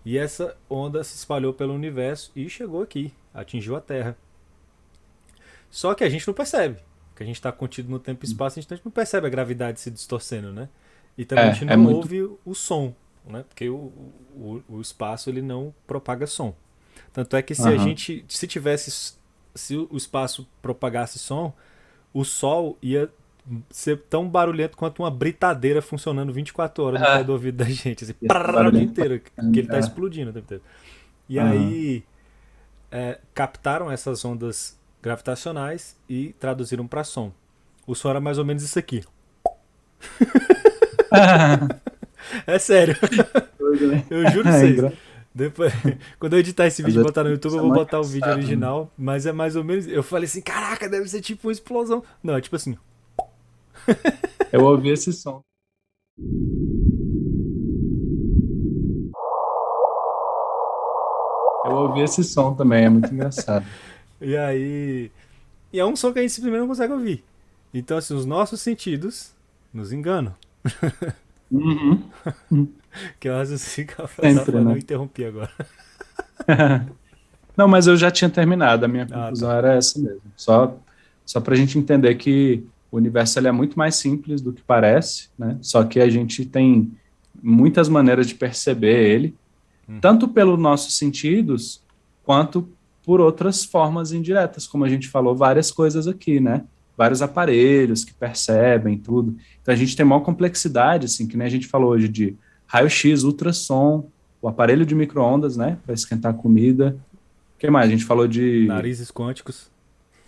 E essa onda se espalhou pelo universo e chegou aqui, atingiu a Terra. Só que a gente não percebe, porque a gente está contido no tempo e espaço, a gente não percebe a gravidade se distorcendo, né? E também a gente É não muito. ouve o som, né? Porque o espaço ele não propaga som. Tanto é que se a Aham. gente, se o espaço propagasse som, o Sol ia ser tão barulhento quanto uma britadeira funcionando 24 horas no pé do ouvido da gente, assim, Ia ser o dia barulhento pra inteiro, que ele caramba. tá explodindo o tempo inteiro. E Aham. aí captaram essas ondas gravitacionais e traduziram para som. O som era mais ou menos isso aqui. É sério, Doido, né? eu juro pra É vocês. engraçado. Depois, quando eu editar esse Às vídeo e vezes botar no YouTube, eu isso é vou mais botar o vídeo engraçado, né? original, mas é mais ou menos. Eu falei assim: caraca, deve ser tipo uma explosão. Não, é tipo assim. Eu ouvi esse som. Eu ouvi esse som também, é muito engraçado. E aí. E é um som que a gente simplesmente não consegue ouvir. Então, assim, os nossos sentidos nos enganam. Uhum. Que é o raciocínio que eu tava Sempre, falando, eu né? interrompi agora. Não, mas eu já tinha terminado, a minha Ah, conclusão tá. era essa mesmo. Só para a gente entender que O universo ele é muito mais simples do que parece, né? Só que a gente tem muitas maneiras de perceber ele, tanto pelos nossos sentidos, quanto por outras formas indiretas, como a gente falou, várias coisas aqui, né? Vários aparelhos que percebem tudo. Então a gente tem maior complexidade, assim, que nem a gente falou hoje de raio-x, ultrassom, o aparelho de micro-ondas, né? Para esquentar a comida. O que mais? A gente falou de Narizes quânticos.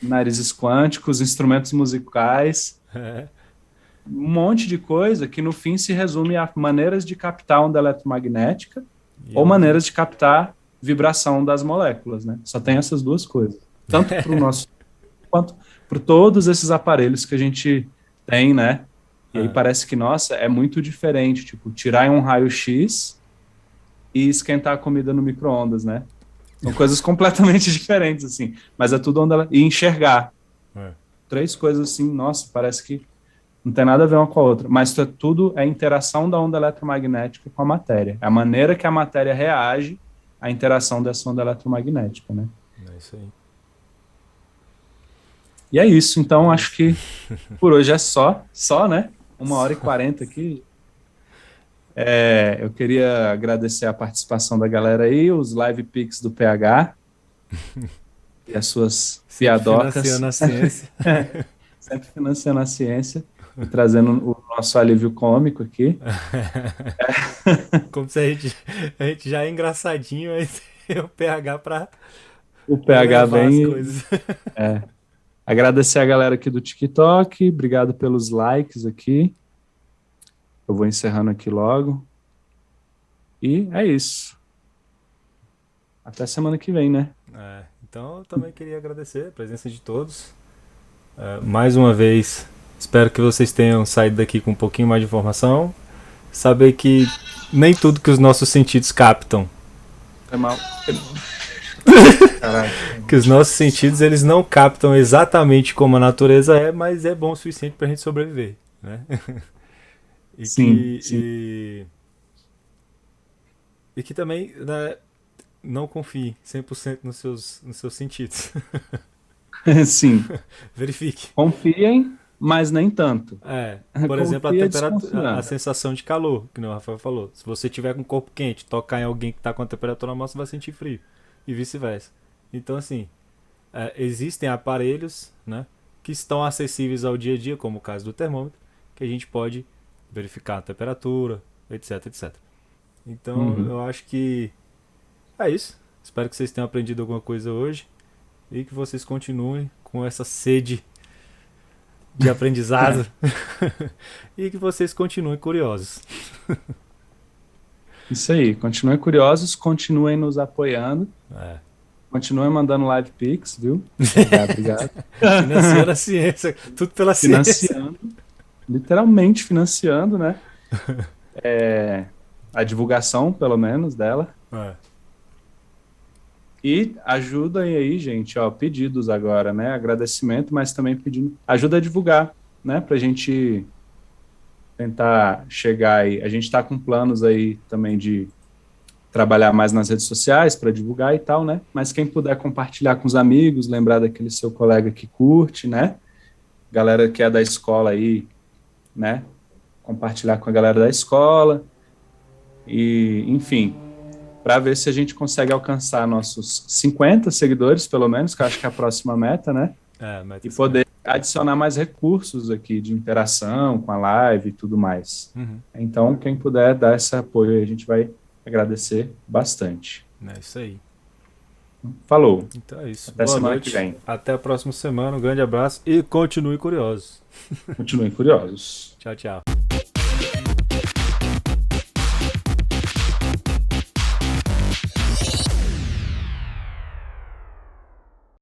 narizes quânticos, instrumentos musicais, É. um monte de coisa que no fim se resume a maneiras de captar onda eletromagnética ou maneiras de captar vibração das moléculas, né? Só tem essas duas coisas. Tanto para o nosso quanto para todos esses aparelhos que a gente tem, né? E aí parece que, nossa, é muito diferente, tipo, tirar um raio-x e esquentar a comida no micro-ondas, né? São coisas completamente diferentes, assim. Mas é tudo onda... E enxergar. Três coisas assim, nossa, parece que não tem nada a ver uma com a outra. Mas tudo é a interação da onda eletromagnética com a matéria. É a maneira que a matéria reage à interação dessa onda eletromagnética, né? É isso aí. E é isso. Então, acho que por hoje é só, né? 1h40 aqui. Eu queria agradecer a participação da galera aí, os live pics do PH e as suas piadocas. Financiando a ciência. Sempre financiando a ciência e trazendo o nosso alívio cômico aqui. Como se a gente já é engraçadinho, aí tem o PH pra O PH levar as vem. coisas. Agradecer a galera aqui do TikTok, obrigado pelos likes aqui. Eu vou encerrando aqui logo. E é isso. Até semana que vem, né? Então eu também queria agradecer a presença de todos. Mais uma vez, espero que vocês tenham saído daqui com um pouquinho mais de informação. Saber que nem tudo que os nossos sentidos captam. É mal. Que os nossos sentidos eles não captam exatamente como a natureza é, mas é bom o suficiente pra gente sobreviver, né? Sim. E que também, né, não confie 100% nos seus sentidos. Sim. Verifique. Confiem, mas nem tanto. Por exemplo, Confia a sensação de calor, que o Rafael falou. Se você tiver com o corpo quente, tocar em alguém que está com a temperatura normal, você vai sentir frio. E vice-versa. Então, assim, existem aparelhos, né, que estão acessíveis ao dia a dia, como o caso do termômetro, que a gente pode verificar a temperatura, etc, etc. Então, eu acho que é isso. Espero que vocês tenham aprendido alguma coisa hoje e que vocês continuem com essa sede de aprendizado e que vocês continuem curiosos. Isso aí, continuem curiosos, continuem nos apoiando, continuem mandando live pics, viu? Obrigado. Financiando a ciência, tudo pela ciência. Literalmente financiando, né? A divulgação, pelo menos, dela. E ajudem aí, gente, pedidos agora, né? Agradecimento, mas também pedindo, ajuda a divulgar, né? Pra gente tentar chegar aí. A gente tá com planos aí também de trabalhar mais nas redes sociais para divulgar e tal, né? Mas quem puder compartilhar com os amigos, lembrar daquele seu colega que curte, né? Galera que é da escola aí, né? Compartilhar com a galera da escola e, enfim, para ver se a gente consegue alcançar nossos 50 seguidores, pelo menos, que eu acho que é a próxima meta, né? E poder adicionar mais recursos aqui de interação com a live e tudo mais. Então, quem puder dar esse apoio, a gente vai agradecer bastante. É isso aí. Falou. Então é isso. Até Boa semana noite. que vem. Até a próxima semana. Um grande abraço e continue curiosos. Continuem curiosos. Tchau, tchau.